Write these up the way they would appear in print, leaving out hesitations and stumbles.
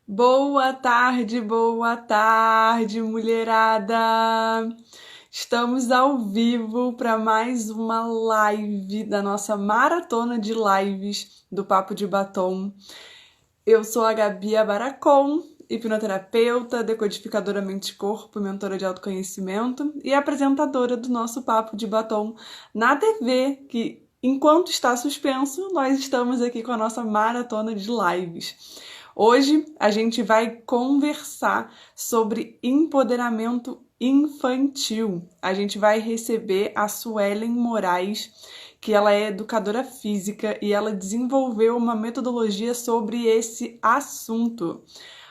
Boa tarde, mulherada! Estamos ao vivo para mais uma live da nossa maratona de lives do Papo de Batom. Eu sou a Gabi Abaracon, hipnoterapeuta, decodificadora mente-corpo, mentora de autoconhecimento e apresentadora do nosso Papo de Batom na TV, que enquanto está suspenso, nós estamos aqui com a nossa maratona de lives. Hoje a gente vai conversar sobre empoderamento infantil. A gente vai receber a Suelen Moraes, que ela é educadora física e ela desenvolveu uma metodologia sobre esse assunto.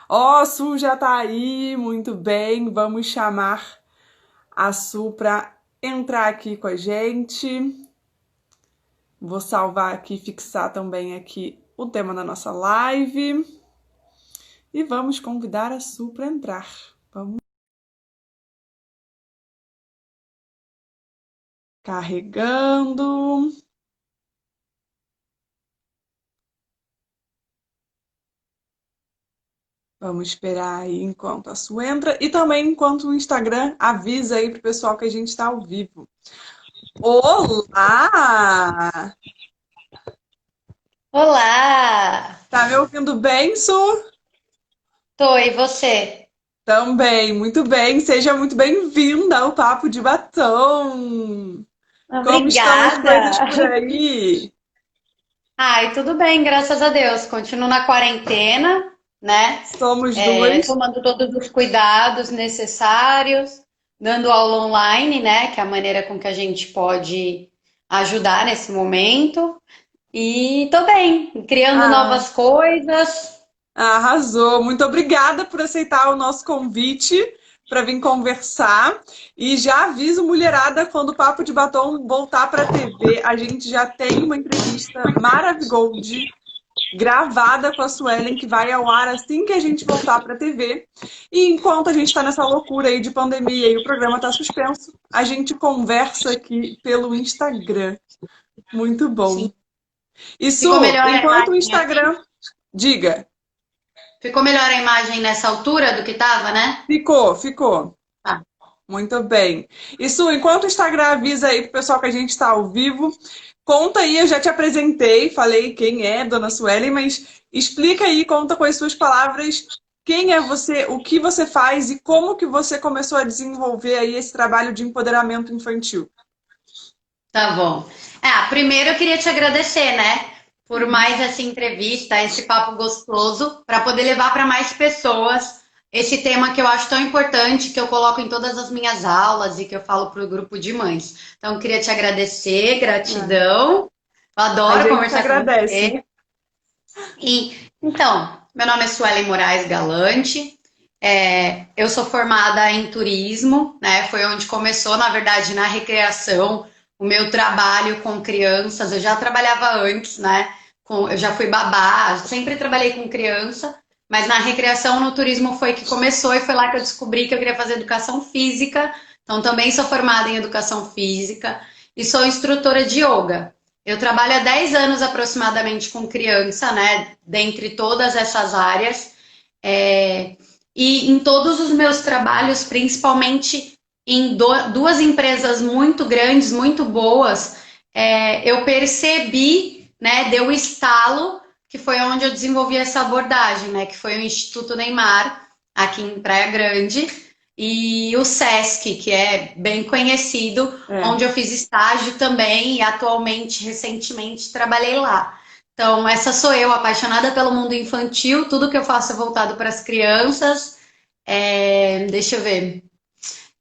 Ó, Su já tá aí, muito bem. Vamos chamar a Su para entrar aqui com a gente. Vou salvar aqui, fixar também aqui o tema da nossa live. E vamos convidar a Su para entrar. Vamos. Carregando. Vamos esperar aí enquanto a Su entra. E também enquanto o Instagram avisa aí pro pessoal que a gente está ao vivo. Olá! Olá! Tá me ouvindo bem, Su? Tô, e você? Também, muito bem. Seja muito bem-vinda ao Papo de Batom. Como estão as coisas Obrigada! por aí? Ai, tudo bem, graças a Deus. Continuo na quarentena, né? Somos duas. Tomando todos os cuidados necessários, dando aula online, né? Que é a maneira com que a gente pode ajudar nesse momento. E tô bem, criando Ah, novas coisas. arrasou. Muito obrigada por aceitar o nosso convite para vir conversar. E já aviso, mulherada, quando o Papo de Batom voltar para a TV, a gente já tem uma entrevista Maravigold gravada com a Suelen, que vai ao ar assim que a gente voltar para a TV. E enquanto a gente está nessa loucura aí de pandemia e o programa está suspenso, a gente conversa aqui pelo Instagram. Muito Sim. bom. Ficou Isso, melhor a enquanto o imagem assim? Instagram... Diga. Ficou melhor a imagem nessa altura do que tava, né? Ficou. Tá. Muito bem. Isso, enquanto o Instagram avisa aí pro pessoal que a gente está ao vivo, conta aí, eu já te apresentei, falei quem é Dona Suelen, mas explica aí, conta com as suas palavras quem é você, o que você faz e como que você começou a desenvolver aí esse trabalho de empoderamento infantil. Tá bom. Primeiro eu queria te agradecer, né, por Uhum. mais essa entrevista, esse papo gostoso, para poder levar para mais pessoas esse tema que eu acho tão importante, que eu coloco em todas as minhas aulas e que eu falo para o grupo de mães. Então, eu queria te agradecer, Ah, gratidão. Eu a adoro gente que conversar com agradece. você. Então, meu nome é Suelen Moraes Galante. Eu sou formada em turismo, né? Foi onde começou, na verdade, na recreação, o meu trabalho com crianças. Eu já trabalhava antes, né? Eu já fui babá, sempre trabalhei com criança, mas na recreação, no turismo foi que começou e foi lá que eu descobri que eu queria fazer educação física. Então, também sou formada em educação física e sou instrutora de yoga. Eu trabalho há 10 anos aproximadamente com criança, né? Dentre todas essas áreas. É, e em todos os meus trabalhos, principalmente em duas empresas muito grandes, muito boas, eu percebi, né, deu estalo, que foi onde eu desenvolvi essa abordagem, né, que foi o Instituto Neymar, aqui em Praia Grande, e o SESC, que é bem conhecido, É. onde eu fiz estágio também e atualmente, recentemente, trabalhei lá. Então, essa sou eu, apaixonada pelo mundo infantil, tudo que eu faço é voltado para as crianças. Deixa eu ver.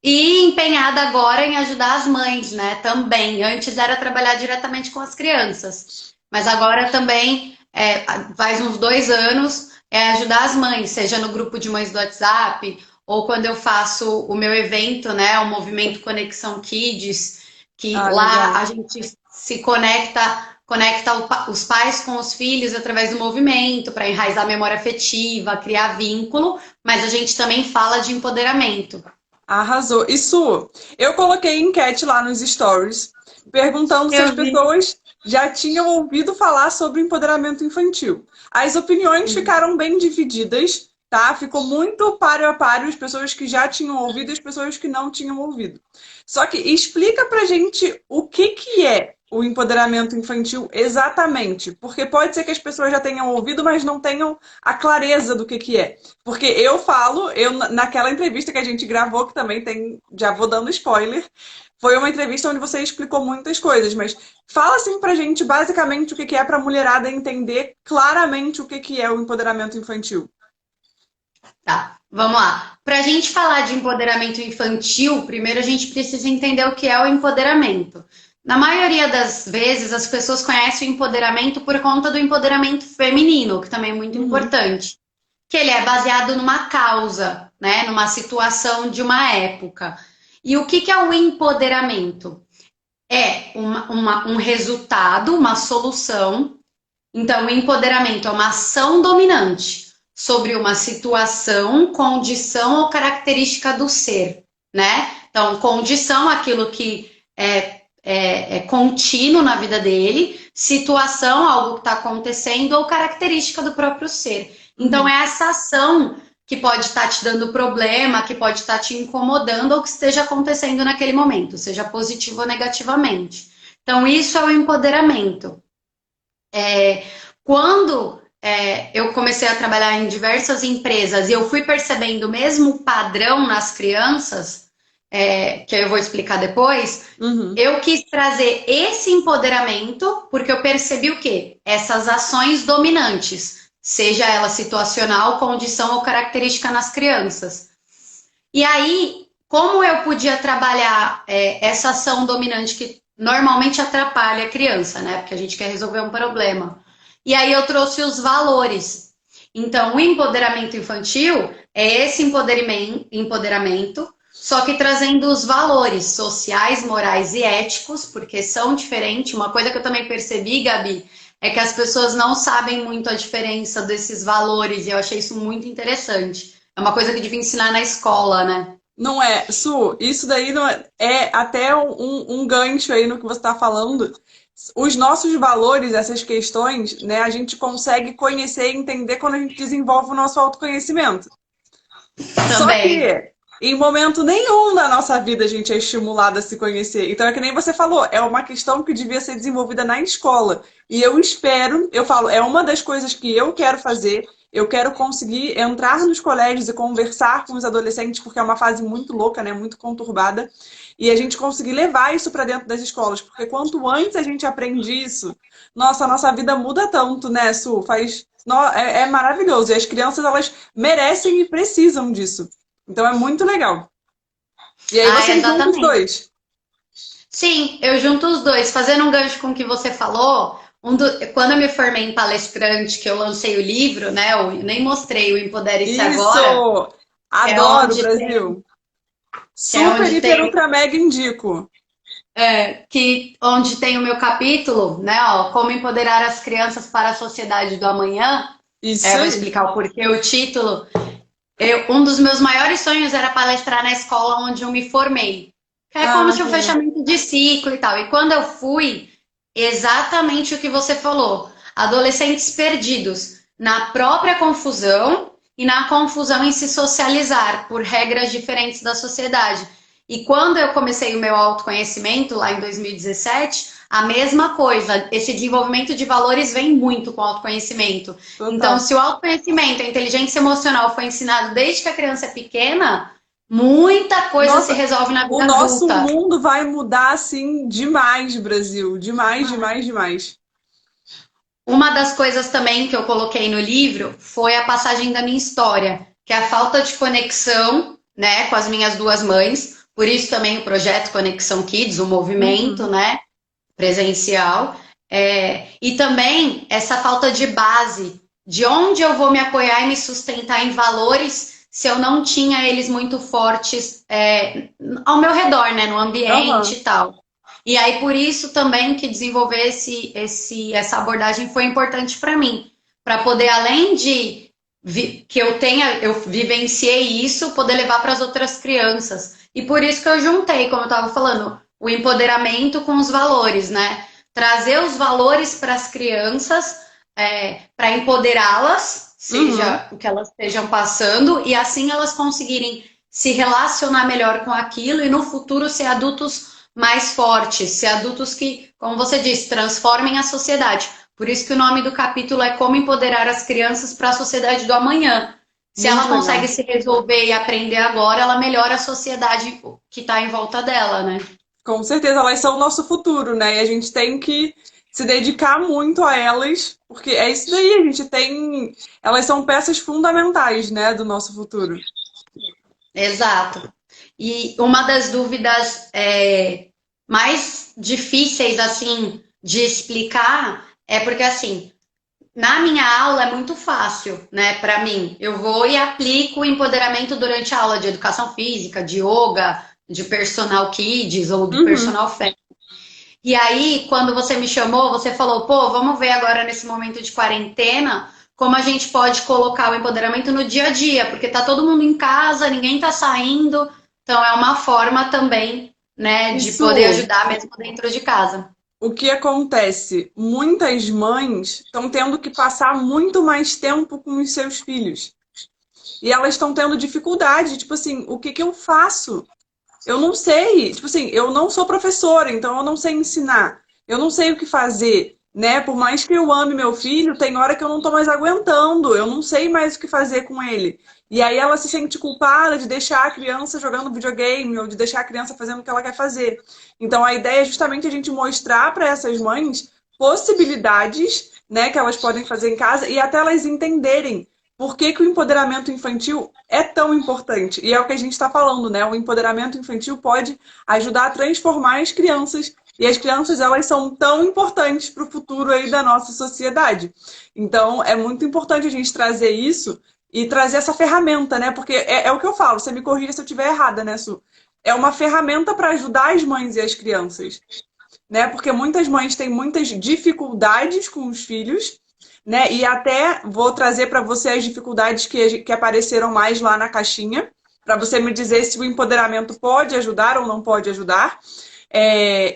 E empenhada agora em ajudar as mães, né? Também. Antes era trabalhar diretamente com as crianças, mas agora também, faz uns 2 anos, é ajudar as mães, seja no grupo de mães do WhatsApp, ou quando eu faço o meu evento, né? O Movimento Conexão Kids, que Ah, lá legal. a gente se conecta os pais com os filhos através do movimento, para enraizar a memória afetiva, criar vínculo, mas a gente também fala de empoderamento. Arrasou. Isso, eu coloquei enquete lá nos stories, perguntando se as Eu vi. pessoas já tinham ouvido falar sobre empoderamento infantil. As opiniões ficaram bem divididas, tá? Ficou muito páreo a páreo as pessoas que já tinham ouvido e as pessoas que não tinham ouvido. Só que explica pra gente o que que é o empoderamento infantil exatamente, porque pode ser que as pessoas já tenham ouvido, mas não tenham a clareza do que é. Porque eu falo, naquela entrevista que a gente gravou, que também tem, já vou dando spoiler, foi uma entrevista onde você explicou muitas coisas, mas fala assim pra gente basicamente o que que é pra mulherada entender claramente o que que é o empoderamento infantil. Tá, vamos lá. Para a gente falar de empoderamento infantil, primeiro a gente precisa entender o que é o empoderamento. Na maioria das vezes, as pessoas conhecem o empoderamento por conta do empoderamento feminino, que também é muito Uhum, importante, que ele é baseado numa causa, né, numa situação de uma época. E o que que é o empoderamento? É um resultado, uma solução. Então, o empoderamento é uma ação dominante sobre uma situação, condição ou característica do ser, né? Então, condição, aquilo que é contínuo na vida dele, situação, algo que está acontecendo, ou característica do próprio ser. Então, uhum, é essa ação que pode estar te dando problema, que pode estar te incomodando, ou que esteja acontecendo naquele momento, seja positivo ou negativamente. Então, isso é o empoderamento. Quando eu comecei a trabalhar em diversas empresas e eu fui percebendo o mesmo padrão nas crianças, que eu vou explicar depois, uhum, eu quis trazer esse empoderamento porque eu percebi o quê? Essas ações dominantes, seja ela situacional, condição ou característica nas crianças. E aí, como eu podia trabalhar essa ação dominante que normalmente atrapalha a criança, né? Porque a gente quer resolver um problema. E aí eu trouxe os valores. Então, o empoderamento infantil é esse empoderamento, só que trazendo os valores sociais, morais e éticos, porque são diferentes. Uma coisa que eu também percebi, Gabi, é que as pessoas não sabem muito a diferença desses valores, e eu achei isso muito interessante. É uma coisa que devia ensinar na escola, né? não é, Su, isso daí não é até um gancho aí no que você está falando. Os nossos valores, essas questões, né, a gente consegue conhecer e entender quando a gente desenvolve o nosso autoconhecimento. Só Também. que em momento nenhum da nossa vida a gente é estimulado a se conhecer. Então é que nem você falou, é uma questão que devia ser desenvolvida na escola. E eu espero, eu falo, é uma das coisas que eu quero fazer. Eu quero conseguir entrar nos colégios e conversar com os adolescentes, porque é uma fase muito louca, né? Muito conturbada. E a gente conseguir levar isso para dentro das escolas, porque quanto antes a gente aprende isso, nossa, a nossa vida muda tanto, né, Su? É maravilhoso. E as crianças, elas merecem e precisam disso. Então é muito legal. E aí Ah, você junta os exatamente. dois. Sim, eu junto os dois. Fazendo um gancho com o que você falou, quando eu me formei em palestrante, que eu lancei o livro, né? Eu nem mostrei o Empodere-se Agora, Isso! que é Adoro, onde tem, Brasil. que é Super, onde hiper, tem, ultra, mega indico. onde tem o meu capítulo, né? Ó, como empoderar as crianças para a sociedade do amanhã. Isso Vou aí. explicar o porquê, o título. Um dos meus maiores sonhos era palestrar na escola onde eu me formei. Que é como Ah, se um fechamento de ciclo e tal. E quando eu fui, exatamente o que você falou. Adolescentes perdidos na própria confusão e na confusão em se socializar por regras diferentes da sociedade. E quando eu comecei o meu autoconhecimento, lá em 2017, a mesma coisa. Esse desenvolvimento de valores vem muito com o autoconhecimento. Então, total. se o autoconhecimento, a inteligência emocional foi ensinado desde que a criança é pequena, muita coisa se Nossa, resolve na o vida nosso adulta. mundo vai mudar assim demais, Brasil. Demais, demais, demais. Uma das coisas também que eu coloquei no livro foi a passagem da minha história, que é a falta de conexão, né, com as minhas duas mães. Por isso também o projeto Conexão Kids, o movimento, Uhum. né, presencial. E também essa falta de base, de onde eu vou me apoiar e me sustentar em valores se eu não tinha eles muito fortes ao meu redor, né, no ambiente Aham. e tal. E aí, por isso também que desenvolver essa abordagem foi importante para mim, para poder, além de que eu vivenciei isso, poder levar para as outras crianças. E por isso que eu juntei, como eu estava falando, o empoderamento com os valores, né? Trazer os valores para as crianças, para empoderá-las, Uhum. seja o que elas estejam passando, e assim elas conseguirem se relacionar melhor com aquilo e no futuro ser adultos mais fortes, ser adultos que, como você disse, transformem a sociedade. Por isso que o nome do capítulo é Como Empoderar as Crianças para a Sociedade do Amanhã. Se ela Muito consegue legal. se resolver e aprender agora, ela melhora a sociedade que está em volta dela, né? Com certeza, elas são o nosso futuro, né? E a gente tem que se dedicar muito a elas, porque é isso daí, a gente tem. Elas são peças fundamentais, né, do nosso futuro. Exato. E uma das dúvidas mais difíceis, assim, de explicar é porque, assim, na minha aula é muito fácil, né, para mim. Eu vou e aplico o empoderamento durante a aula de educação física, de yoga, de personal kids ou do Uhum. personal fashion. E aí, quando você me chamou, você falou, pô, vamos ver agora nesse momento de quarentena como a gente pode colocar o empoderamento no dia a dia, porque tá todo mundo em casa, ninguém tá saindo, então é uma forma também, né, de poder Isso, ajudar mesmo dentro de casa. o que acontece? Muitas mães estão tendo que passar muito mais tempo com os seus filhos. E elas estão tendo dificuldade, tipo assim, o que que eu faço? Eu não sei, tipo assim, eu não sou professora, então eu não sei ensinar. Eu não sei o que fazer, né? Por mais que eu ame meu filho, tem hora que eu não tô mais aguentando, eu não sei mais o que fazer com ele. E aí ela se sente culpada de deixar a criança jogando videogame ou de deixar a criança fazendo o que ela quer fazer. Então a ideia é justamente a gente mostrar para essas mães possibilidades, né, que elas podem fazer em casa e até elas entenderem por que que o empoderamento infantil é tão importante. E é o que a gente está falando, né? O empoderamento infantil pode ajudar a transformar as crianças. E as crianças, elas são tão importantes para o futuro aí da nossa sociedade. Então, é muito importante a gente trazer isso e trazer essa ferramenta, né? Porque é o que eu falo, você me corrija se eu estiver errada, né, Su? É uma ferramenta para ajudar as mães e as crianças, né? Porque muitas mães têm muitas dificuldades com os filhos, né? E até vou trazer para você as dificuldades que apareceram mais lá na caixinha, para você me dizer se o empoderamento pode ajudar ou não pode ajudar.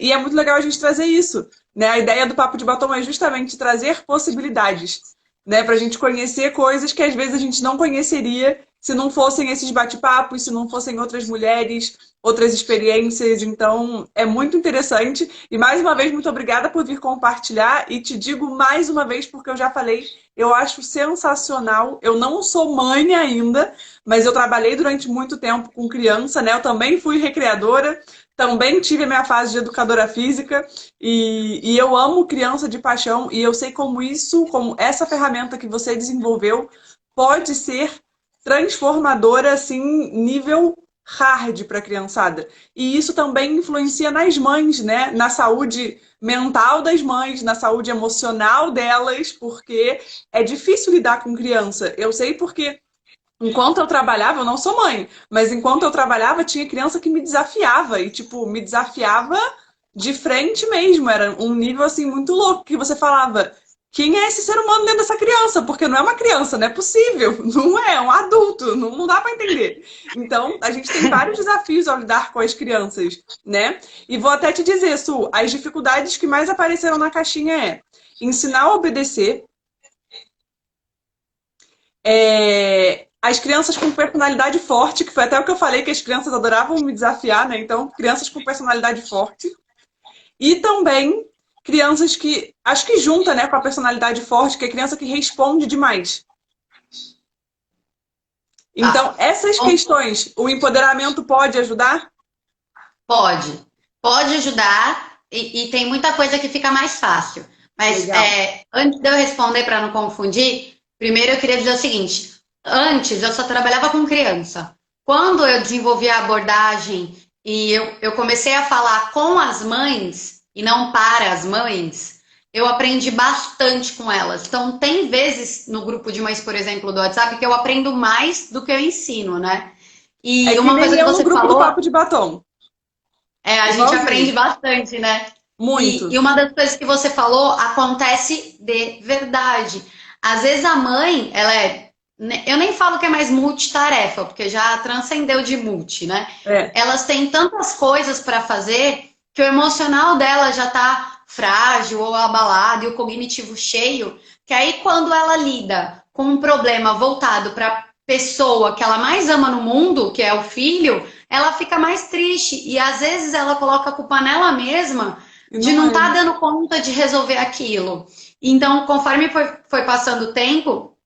E é muito legal a gente trazer isso, né? A ideia do Papo de Batom é justamente trazer possibilidades, né? Para a gente conhecer coisas que às vezes a gente não conheceria se não fossem esses bate-papos, se não fossem outras mulheres, outras experiências. Então, é muito interessante. E mais uma vez, muito obrigada por vir compartilhar. E te digo mais uma vez, porque eu já falei, eu acho sensacional. Eu não sou mãe ainda, mas eu trabalhei durante muito tempo com criança, né? Eu também fui recreadora, também tive a minha fase de educadora física e eu amo criança de paixão e eu sei como isso, como essa ferramenta que você desenvolveu pode ser transformadora assim, nível hard para a criançada. E isso também influencia nas mães, né? Na saúde mental das mães, na saúde emocional delas, porque é difícil lidar com criança. Eu sei porque enquanto eu trabalhava, eu não sou mãe, mas enquanto eu trabalhava, tinha criança que me desafiava e, tipo, me desafiava de frente mesmo. Era um nível, assim, muito louco, que você falava, quem é esse ser humano dentro dessa criança? Porque não é uma criança, não é possível. Não é um adulto, não dá para entender. Então, a gente tem vários desafios ao lidar com as crianças, né? E vou até te dizer, Su, as dificuldades que mais apareceram na caixinha ensinar a obedecer, as crianças com personalidade forte, que foi até o que eu falei, que as crianças adoravam me desafiar, né? Então, crianças com personalidade forte. E também crianças que, acho que junta, né, com a personalidade forte, que é criança que responde demais. Então, Tá. essas Bom, questões, o empoderamento pode ajudar? pode. Pode ajudar e tem muita coisa que fica mais fácil. Mas Legal. antes de eu responder para não confundir, primeiro eu queria dizer o seguinte: antes eu só trabalhava com criança. Quando eu desenvolvi a abordagem e eu comecei a falar com as mães e não para as mães, eu aprendi bastante com elas. Então, tem vezes no grupo de mães, por exemplo, do WhatsApp, que eu aprendo mais do que eu ensino, né? É E que uma nem coisa que eu no você grupo do falou Papo de Batom. a gente aprende Igualzinho. bastante, né? Muito. E uma das coisas que você falou acontece de verdade. Às vezes a mãe, ela é. Eu nem falo que é mais multitarefa, porque já transcendeu de multi, né? É. Elas têm tantas coisas para fazer que o emocional dela já tá frágil ou abalado e o cognitivo cheio, que aí quando ela lida com um problema voltado para a pessoa que ela mais ama no mundo, que é o filho, ela fica mais triste. E às vezes ela coloca a culpa nela mesma E de não não é. estar dando conta de resolver aquilo. Então, conforme foi passando o tempo,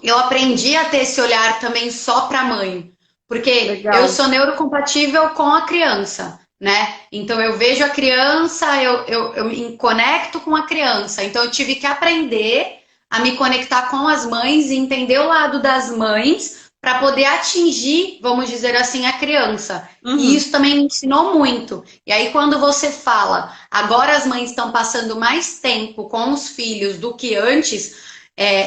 eu aprendi a ter esse olhar também só para a mãe, porque eu Legal. sou neurocompatível com a criança, né? Então eu vejo a criança, eu me conecto com a criança. Então eu tive que aprender a me conectar com as mães e entender o lado das mães para poder atingir, vamos dizer assim, a criança. E Uhum. isso também me ensinou muito. E aí, quando você fala, agora as mães estão passando mais tempo com os filhos do que antes,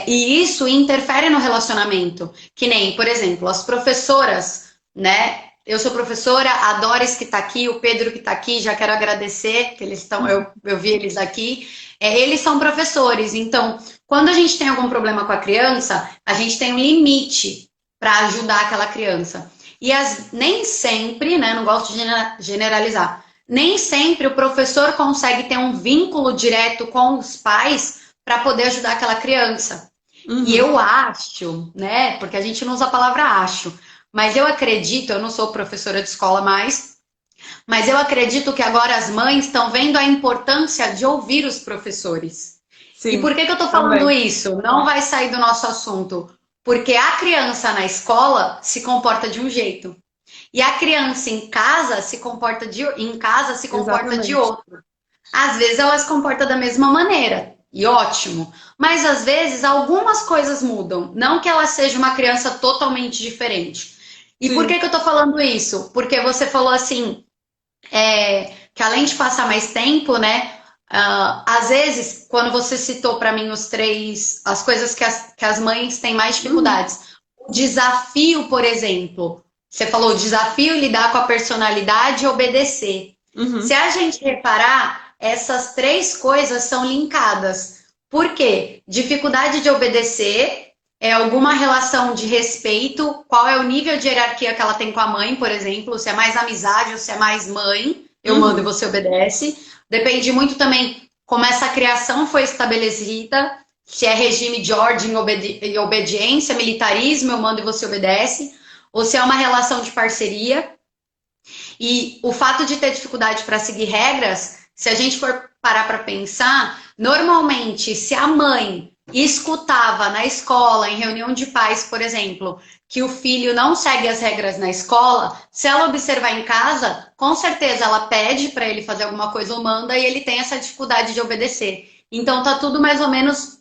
e isso interfere no relacionamento. Que nem, por exemplo, as professoras, né? Eu sou professora, a Doris que está aqui, o Pedro que está aqui, já quero agradecer que eles estão, eu vi eles aqui. Eles são professores, então, quando a gente tem algum problema com a criança, a gente tem um limite para ajudar aquela criança. E nem sempre, né? Não gosto de generalizar, nem sempre o professor consegue ter um vínculo direto com os pais para poder ajudar aquela criança. E Uhum. eu acho, né? Porque a gente não usa a palavra acho, mas eu acredito, eu não sou professora de escola mais, mas eu acredito que agora as mães estão vendo a importância de ouvir os professores. E Sim, por que eu estou falando também. isso? Não vai sair do nosso assunto. Porque a criança na escola se comporta de um jeito. E a criança em casa se comporta de Exatamente. outro. Às vezes ela se comporta da mesma maneira, e ótimo. Mas às vezes algumas coisas mudam. Não que ela seja uma criança totalmente diferente. E por Sim. que eu tô falando isso? Porque você falou assim, que além de passar mais tempo, né? Às vezes, quando você citou para mim as coisas que as mães têm mais Uhum. dificuldades, o desafio, por exemplo, você falou o desafio lidar com a personalidade e obedecer. Se Uhum. a gente reparar, essas três coisas são linkadas. Por quê? Dificuldade de obedecer é alguma relação de respeito, qual é o nível de hierarquia que ela tem com a mãe, por exemplo, se é mais amizade ou se é mais mãe, eu mando e Uhum. você obedece. Depende muito também como essa criação foi estabelecida, se é regime de ordem e obediência, militarismo, eu mando e você obedece, ou se é uma relação de parceria. E o fato de ter dificuldade para seguir regras, se a gente for parar para pensar, normalmente, se a mãe escutava na escola, em reunião de pais, por exemplo, que o filho não segue as regras na escola, se ela observar em casa, com certeza ela pede para ele fazer alguma coisa ou manda e ele tem essa dificuldade de obedecer. Então tá tudo mais ou menos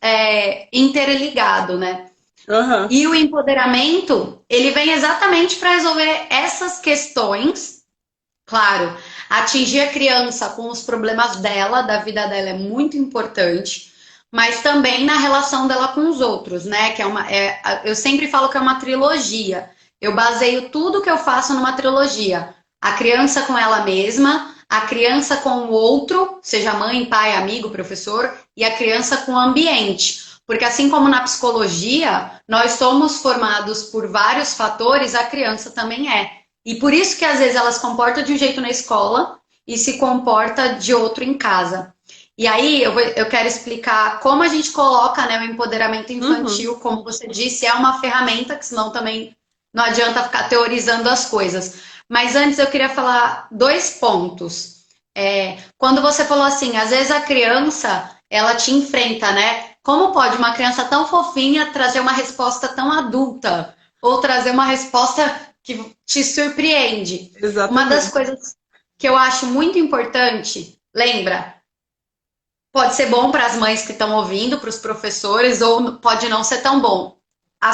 interligado, né? Aham. E o empoderamento, ele vem exatamente para resolver essas questões. Claro, atingir a criança com os problemas dela, da vida dela, é muito importante, mas também na relação dela com os outros, né? Eu sempre falo que é uma trilogia. Eu baseio tudo que eu faço numa trilogia. A criança com ela mesma, a criança com o outro, seja mãe, pai, amigo, professor, e a criança com o ambiente. Porque assim como na psicologia, nós somos formados por vários fatores, a criança também é. E por isso que às vezes ela se comporta de um jeito na escola e se comporta de outro em casa. E aí eu quero explicar como a gente coloca, né, o empoderamento Uhum. infantil, como você disse, é uma ferramenta, que senão também não adianta ficar teorizando as coisas. Mas antes eu queria falar dois pontos. Quando você falou assim, às vezes a criança ela te enfrenta, né? Como pode uma criança tão fofinha trazer uma resposta tão adulta? Ou trazer uma resposta que te surpreende. Uma das Exatamente. coisas que eu acho muito importante, lembra, pode ser bom para as mães que estão ouvindo, para os professores, ou pode não ser tão bom. A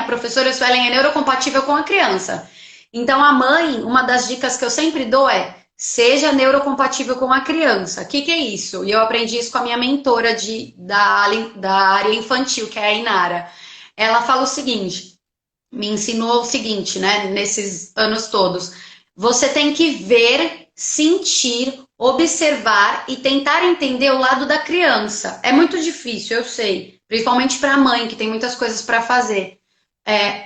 professora Suelen, é neurocompatível com a criança. Então, a mãe, uma das dicas que eu sempre dou é seja neurocompatível com a criança. O que é isso? E eu aprendi isso com a minha mentora da área infantil, que é a Inara. Ela fala o seguinte: me ensinou o seguinte, né, nesses anos todos. Você tem que ver, sentir, observar e tentar entender o lado da criança. É muito difícil, eu sei, principalmente para a mãe, que tem muitas coisas para fazer.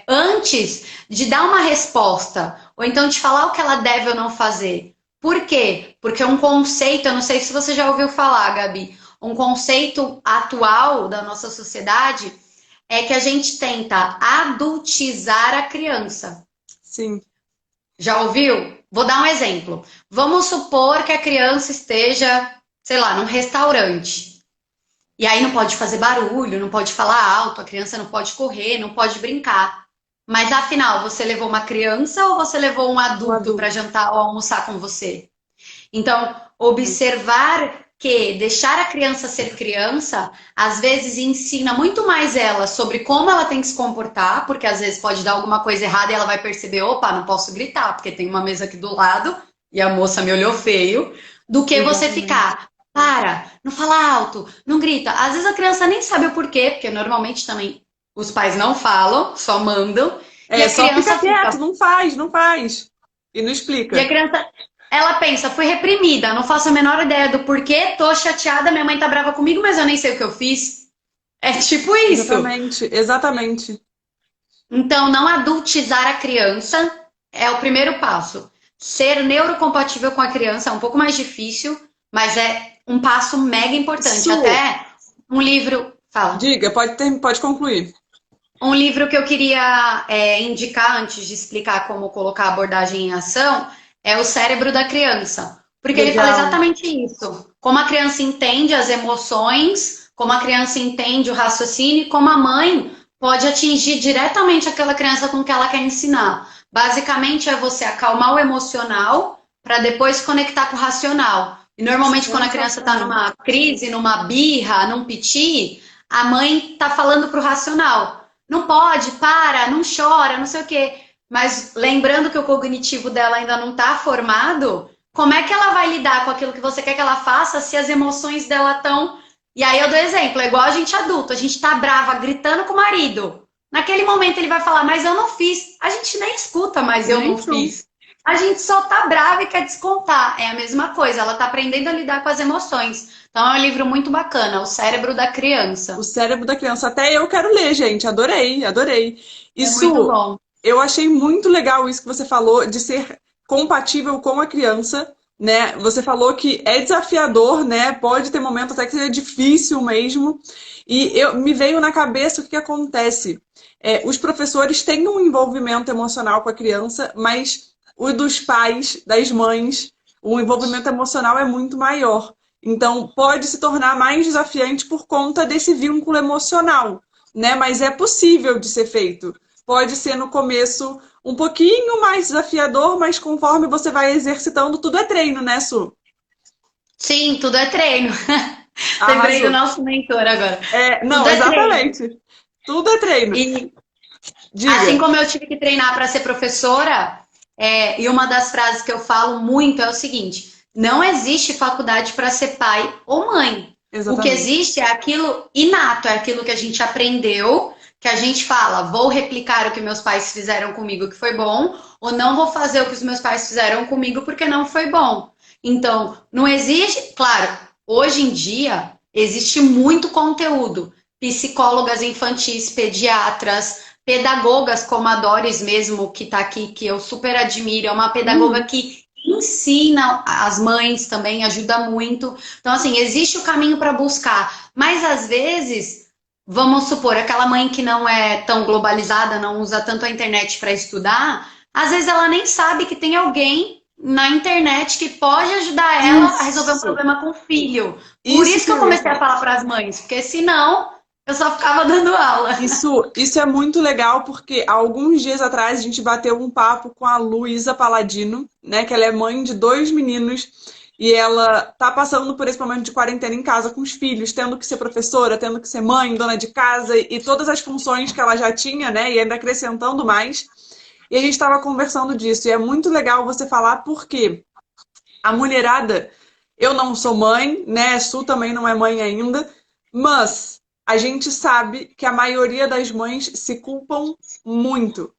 Antes de dar uma resposta, ou então de falar o que ela deve ou não fazer. Por quê? Porque um conceito, eu não sei se você já ouviu falar, Gabi, um conceito atual da nossa sociedade é que a gente tenta adultizar a criança. Sim. Já ouviu? Vou dar um exemplo. Vamos supor que a criança esteja, sei lá, num restaurante. E aí não pode fazer barulho, não pode falar alto, a criança não pode correr, não pode brincar. Mas afinal, você levou uma criança ou você levou um Um adulto para adulto. jantar ou almoçar com você? Então, observar que deixar a criança ser criança, às vezes ensina muito mais ela sobre como ela tem que se comportar, porque às vezes pode dar alguma coisa errada e ela vai perceber, opa, não posso gritar, porque tem uma mesa aqui do lado e a moça me olhou feio, do que você Exatamente. ficar, para, não fala alto, não grita. Às vezes a criança nem sabe o porquê, porque normalmente também os pais não falam, só mandam, e É, a só fica criança fica, quieto, não faz, não faz. E não e a explica. criança, ela pensa, fui reprimida, não faço a menor ideia do porquê, tô chateada, minha mãe tá brava comigo, mas eu nem sei o que eu fiz. É tipo isso. Exatamente, exatamente. Então, não adultizar a criança é o primeiro passo. Ser neurocompatível com a criança é um pouco mais difícil, mas é um passo mega importante. Su, Até um livro, fala. diga, pode concluir. Um livro que eu queria indicar antes de explicar como colocar a abordagem em ação é O Cérebro da Criança. Porque ele fala Legal. exatamente isso. Como a criança entende as emoções, como a criança entende o raciocínio e como a mãe pode atingir diretamente aquela criança com que ela quer ensinar. Basicamente é você acalmar o emocional para depois conectar com o racional. E normalmente quando a criança está Sensacional. numa crise, numa birra, num piti, a mãe está falando para o racional. Não pode, para, não chora, não sei o quê. Mas lembrando que o cognitivo dela ainda não está formado, como é que ela vai lidar com aquilo que você quer que ela faça se as emoções dela estão. E aí eu dou exemplo, é igual a gente adulto, a gente tá brava, gritando com o marido. Naquele momento ele vai falar, mas eu não fiz. A gente nem escuta, mas eu Nem não tu. fiz. A gente só tá brava e quer descontar. É a mesma coisa, ela tá aprendendo a lidar com as emoções. Então é um livro muito bacana, O Cérebro da O Criança. cérebro da criança. Até eu quero ler, gente. Adorei, adorei. É muito Isso, bom. eu achei muito legal isso que você falou de ser compatível com a criança, né? Você falou que é desafiador, né? Pode ter momento até que é difícil mesmo. E me veio na cabeça o que que acontece. Os professores têm um envolvimento emocional com a criança, mas o dos pais, das mães, o envolvimento emocional é muito maior. Então, pode se tornar mais desafiante por conta desse vínculo emocional, né? Mas é possível de ser feito. Pode ser no começo um pouquinho mais desafiador, mas conforme você vai exercitando, tudo é treino, né, Su? Sim, tudo é treino. Lembrei do Arrasou. nosso mentor agora. Não, Tudo é treino. exatamente. Tudo é treino. E Diga. assim como eu tive que treinar para ser professora, e uma das frases que eu falo muito é o seguinte: não existe faculdade para ser pai ou mãe. O que Exatamente. existe é aquilo inato, é aquilo que a gente aprendeu, que a gente fala, vou replicar o que meus pais fizeram comigo que foi bom, ou não vou fazer o que os meus pais fizeram comigo porque não foi bom. Então, não existe, claro, hoje em dia existe muito conteúdo. Psicólogas infantis, pediatras, pedagogas como a Doris mesmo, que está aqui, que eu super admiro, é uma pedagoga Uhum. que ensina as mães também, ajuda muito. Então, assim, existe o caminho para buscar, mas às vezes, vamos supor, aquela mãe que não é tão globalizada, não usa tanto a internet para estudar, às vezes ela nem sabe que tem alguém na internet que pode ajudar ela a resolver um Isso. problema com o filho. Por Isso isso que que eu eu ia comecei a falar. falar para as mães, porque senão eu só ficava dando aula. Isso é muito legal porque há alguns dias atrás a gente bateu um papo com a Luísa Paladino, né? Que ela é mãe de dois meninos e ela tá passando por esse momento de quarentena em casa com os filhos, tendo que ser professora, tendo que ser mãe, dona de casa e todas as funções que ela já tinha, né? E ainda acrescentando mais. E a gente estava conversando disso. E é muito legal você falar porque a mulherada, eu não sou mãe, né? Su também não é mãe ainda, mas a gente sabe que a maioria das mães se culpam muito.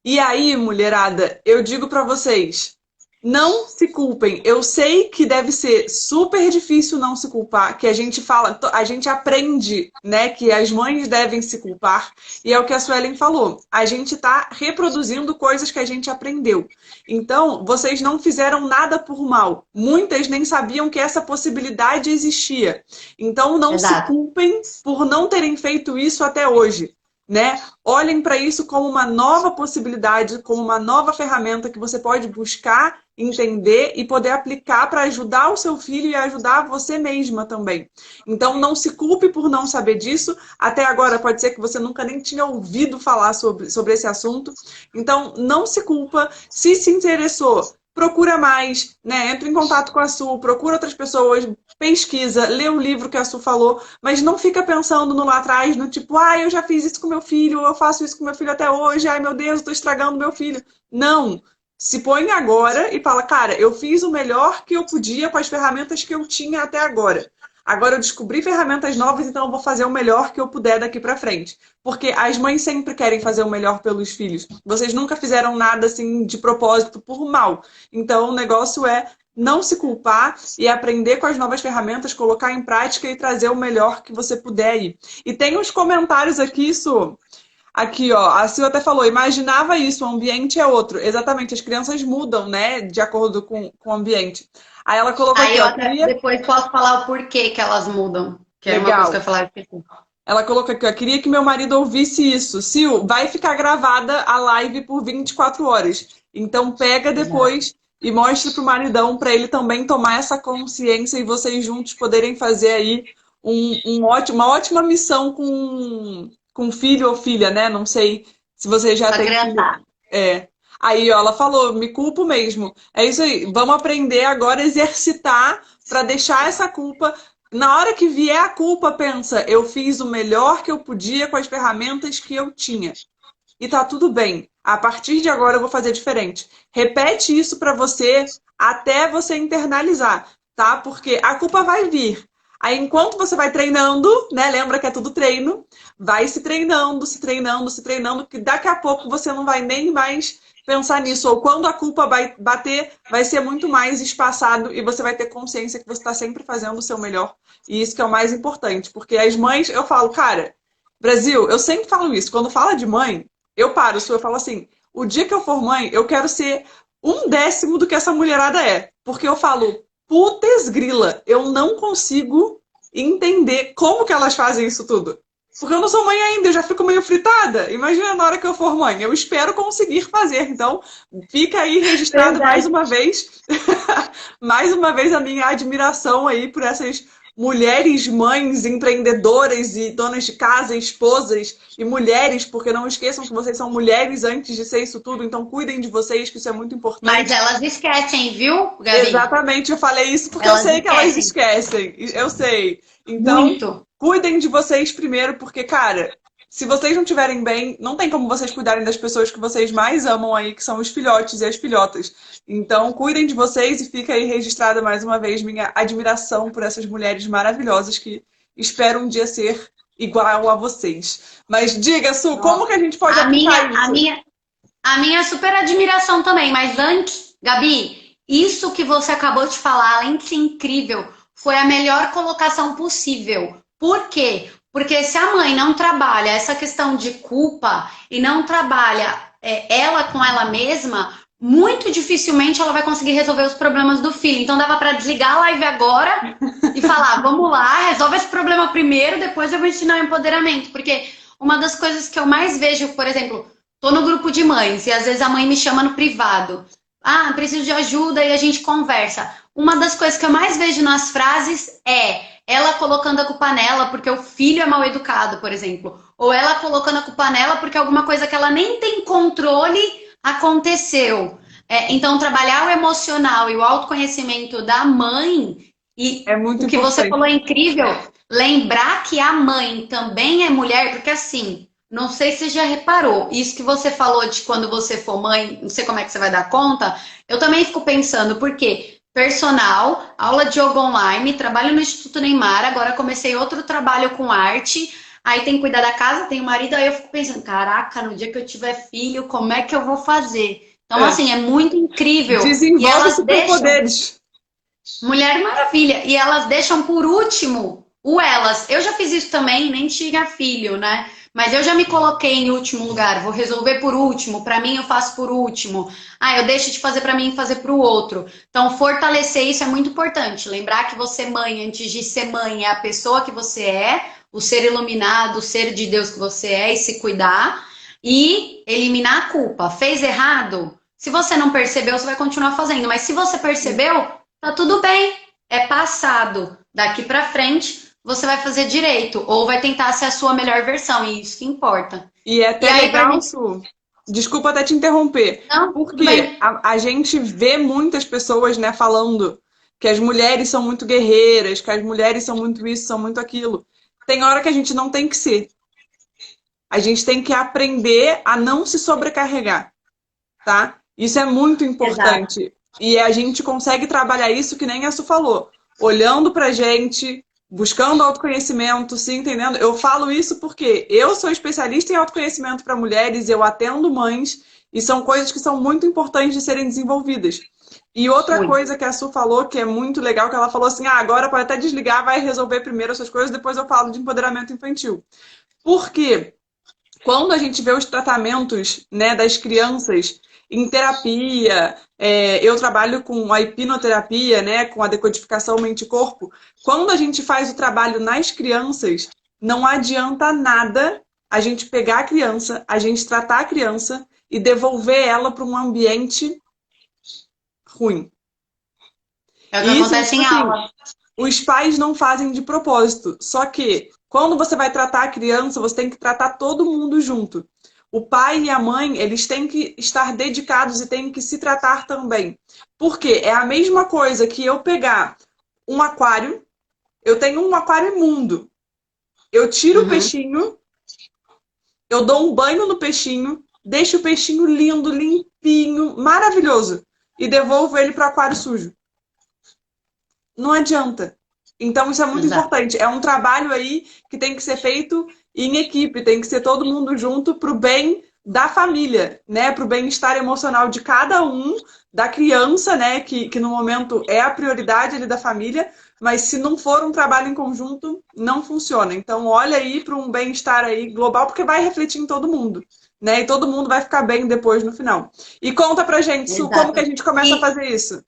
E aí, mulherada, eu digo pra vocês, Não se culpem. Eu sei que deve ser super difícil não se culpar, que a gente fala, a gente aprende, né, que as mães devem se culpar, e é o que a Suelen falou. A gente está reproduzindo coisas que a gente aprendeu. Então, vocês não fizeram nada por mal. Muitas nem sabiam que essa possibilidade existia. Então, não se Exato. culpem por não terem feito isso até hoje. Né? Olhem para isso como uma nova possibilidade, como uma nova ferramenta que você pode buscar, entender e poder aplicar para ajudar o seu filho e ajudar você mesma também. Então, não se culpe por não saber disso. Até agora, pode ser que você nunca nem tinha ouvido falar sobre esse assunto. Então, não se culpa. Se interessou, procura mais, né? Entra em contato com a Su, procura outras pessoas, pesquisa, lê o livro que a Su falou, mas não fica pensando no lá atrás, no tipo, ah, eu já fiz isso com meu filho, eu faço isso com meu filho até hoje, ai meu Deus, estou estragando meu filho. Não. Se põe agora e fala, cara, eu fiz o melhor que eu podia com as ferramentas que eu tinha até agora. Agora eu descobri ferramentas novas, então eu vou fazer o melhor que eu puder daqui para frente. Porque as mães sempre querem fazer o melhor pelos filhos. Vocês nunca fizeram nada assim de propósito por mal. Então o negócio é não se culpar e aprender com as novas ferramentas, colocar em prática e trazer o melhor que você puder aí. E tem uns comentários aqui, Su. Aqui, ó, a Sil até falou, imaginava isso, o ambiente é outro. Exatamente, as crianças mudam, né, de acordo com o ambiente. Aí ela colocou Aí aqui, eu ó, até queria... depois posso falar o porquê que elas mudam, que era uma coisa que eu Legal. ia falar. Eu esqueci. Ela colocou aqui, ó, queria que meu marido ouvisse isso. Sil, vai ficar gravada a live por 24 horas. Então pega Exato. depois e mostre pro maridão para ele também tomar essa consciência e vocês juntos poderem fazer aí uma ótima missão com filho ou filha, né? Não sei se você já Com a tem filho. criançada. É. Aí, ó, ela falou, me culpo mesmo. É isso aí. Vamos aprender agora a exercitar para deixar essa culpa. Na hora que vier a culpa, pensa, eu fiz o melhor que eu podia com as ferramentas que eu tinha. E tá tudo bem. A partir de agora eu vou fazer diferente. Repete isso para você até você internalizar, tá? Porque a culpa vai vir. Aí, enquanto você vai treinando, né? Lembra que é tudo treino, vai se treinando, se treinando, se treinando, que daqui a pouco você não vai nem mais pensar nisso. Ou quando a culpa vai bater, vai ser muito mais espaçado e você vai ter consciência que você está sempre fazendo o seu melhor. E isso que é o mais importante. Porque as mães, eu falo, cara, Brasil, eu sempre falo isso. Quando fala de mãe, eu paro, eu falo assim, o dia que eu for mãe, eu quero ser 1/10 do que essa mulherada é. Porque eu falo, putz grila, eu não consigo entender como que elas fazem isso tudo. Porque eu não sou mãe ainda, eu já fico meio fritada. Imagina na hora que eu for mãe. Eu espero conseguir fazer. Então, fica aí registrado mais Verdade. uma vez, mais uma vez a minha admiração aí por essas mulheres, mães, empreendedoras e donas de casa, esposas e mulheres, porque não esqueçam que vocês são mulheres antes de ser isso tudo, então cuidem de vocês, que isso é muito Mas importante. elas esquecem, viu, Gabi? Exatamente, eu falei isso porque eu Elas sei que elas esquecem. esquecem, eu sei. Então, Muito. cuidem de vocês primeiro, porque, cara, se vocês não estiverem bem, não tem como vocês cuidarem das pessoas que vocês mais amam aí, que são os filhotes e as filhotas. Então, cuidem de vocês e fica aí registrada mais uma vez minha admiração por essas mulheres maravilhosas que espero um dia ser igual a vocês. Mas diga, Su, como que a Nossa. gente pode A aplicar minha, a isso? minha, a minha super admiração também, mas antes, Gabi, isso que você acabou de falar, além de ser incrível, foi a melhor colocação possível. Por quê? Porque se a mãe não trabalha essa questão de culpa e não trabalha ela com ela mesma, muito dificilmente ela vai conseguir resolver os problemas do filho. Então dava para desligar a live agora e falar, vamos lá, resolve esse problema primeiro, depois eu vou ensinar o empoderamento. Porque uma das coisas que eu mais vejo, por exemplo, tô no grupo de mães e às vezes a mãe me chama no privado. Ah, preciso de ajuda e a gente conversa. Uma das coisas que eu mais vejo nas frases é ela colocando a culpa nela porque o filho é mal educado, por exemplo. Ou ela colocando a culpa nela porque alguma coisa que ela nem tem controle aconteceu. Então, trabalhar o emocional e o autoconhecimento da mãe, e É muito o que você importante. falou é incrível, lembrar que a mãe também é mulher, porque assim, não sei se você já reparou, isso que você falou de quando você for mãe, não sei como é que você vai dar conta, eu também fico pensando, porque personal, aula de yoga online, trabalho no Instituto Neymar, agora comecei outro trabalho com arte, aí tem que cuidar da casa, tem o marido, aí eu fico pensando, caraca, no dia que eu tiver filho, como é que eu vou fazer? Então, assim, é muito incrível. E Desenvolve elas deixam. superpoderes. Mulher Maravilha. E elas deixam por último o elas. Eu já fiz isso também, nem tinha filho, né? Mas eu já me coloquei em último lugar. Vou resolver por último. Para mim, eu faço por último. Ah, eu deixo de fazer para mim e fazer para o outro. Então, fortalecer isso é muito importante. Lembrar que você, mãe, antes de ser mãe, é a pessoa que você é, o ser iluminado, o ser de Deus que você é, e se cuidar. E eliminar a culpa. Fez errado? Se você não percebeu, você vai continuar fazendo. Mas se você percebeu, tá tudo bem, é passado. Daqui pra frente, você vai fazer direito ou vai tentar ser a sua melhor versão, e isso que importa. E é E até aí, pra legal, gente. Su, desculpa até te interromper, Não, tudo porque bem. a gente vê muitas pessoas, né, falando que as mulheres são muito guerreiras, que as mulheres são muito isso, são muito aquilo. Tem hora que a gente não tem que ser. A gente tem que aprender a não se sobrecarregar, tá? Isso é muito Exato. importante. E a gente consegue trabalhar isso que nem a Su falou, olhando pra gente, buscando autoconhecimento, se entendendo. Eu falo isso porque eu sou especialista em autoconhecimento para mulheres, eu atendo mães, e são coisas que são muito importantes de serem desenvolvidas. E outra Muito. coisa que a Su falou, que é muito legal, que ela falou assim: ah, agora pode até desligar, vai resolver primeiro essas coisas, depois eu falo de empoderamento infantil. Por quê? Quando a gente vê os tratamentos, né, das crianças em terapia, eu trabalho com a hipnoterapia, né, com a decodificação mente-corpo. Quando a gente faz o trabalho nas crianças, não adianta nada a gente pegar a criança, a gente tratar a criança e devolver ela para um ambiente ruim. É o que E isso, acontece tipo em assim, aula. os pais não fazem de propósito. Só que quando você vai tratar a criança, você tem que tratar todo mundo junto. O pai e a mãe, eles têm que estar dedicados e têm que se tratar também. Porque é a mesma coisa que eu pegar um aquário, eu tenho um aquário imundo. Eu tiro o Uhum. peixinho, eu dou um banho no peixinho, deixo o peixinho lindo, limpinho, maravilhoso e devolvo ele para o aquário sujo. Não adianta. Então, isso é muito Exato. importante. É um trabalho aí que tem que ser feito em equipe, tem que ser todo mundo junto para o bem da família, né? Para o bem-estar emocional de cada um, da criança, né? Que no momento é a prioridade ali da família, mas se não for um trabalho em conjunto, não funciona. Então, olha aí para um bem-estar aí global, porque vai refletir em todo mundo, né? E todo mundo vai ficar bem depois no final. E conta pra gente, Su, como que a Exato. gente começa a E fazer isso?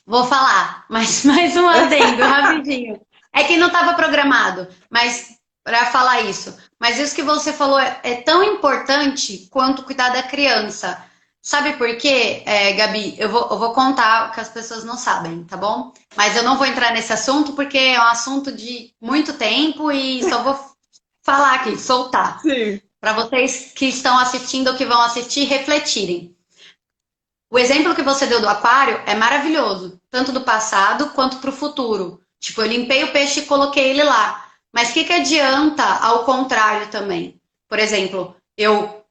vou falar, mas mais um adendo, rapidinho. É que não estava programado, mas para falar isso. Mas isso que você falou é tão importante quanto cuidar da criança. Sabe por quê, Gabi? Eu vou contar o que as pessoas não sabem, tá bom? Mas eu não vou entrar nesse assunto porque é um assunto de muito tempo e só vou falar aqui, soltar, Sim. para vocês que estão assistindo ou que vão assistir refletirem. O exemplo que você deu do aquário é maravilhoso, tanto do passado quanto para o futuro. Tipo, eu limpei o peixe e coloquei ele lá. Mas o que adianta ao contrário também? Por exemplo, eu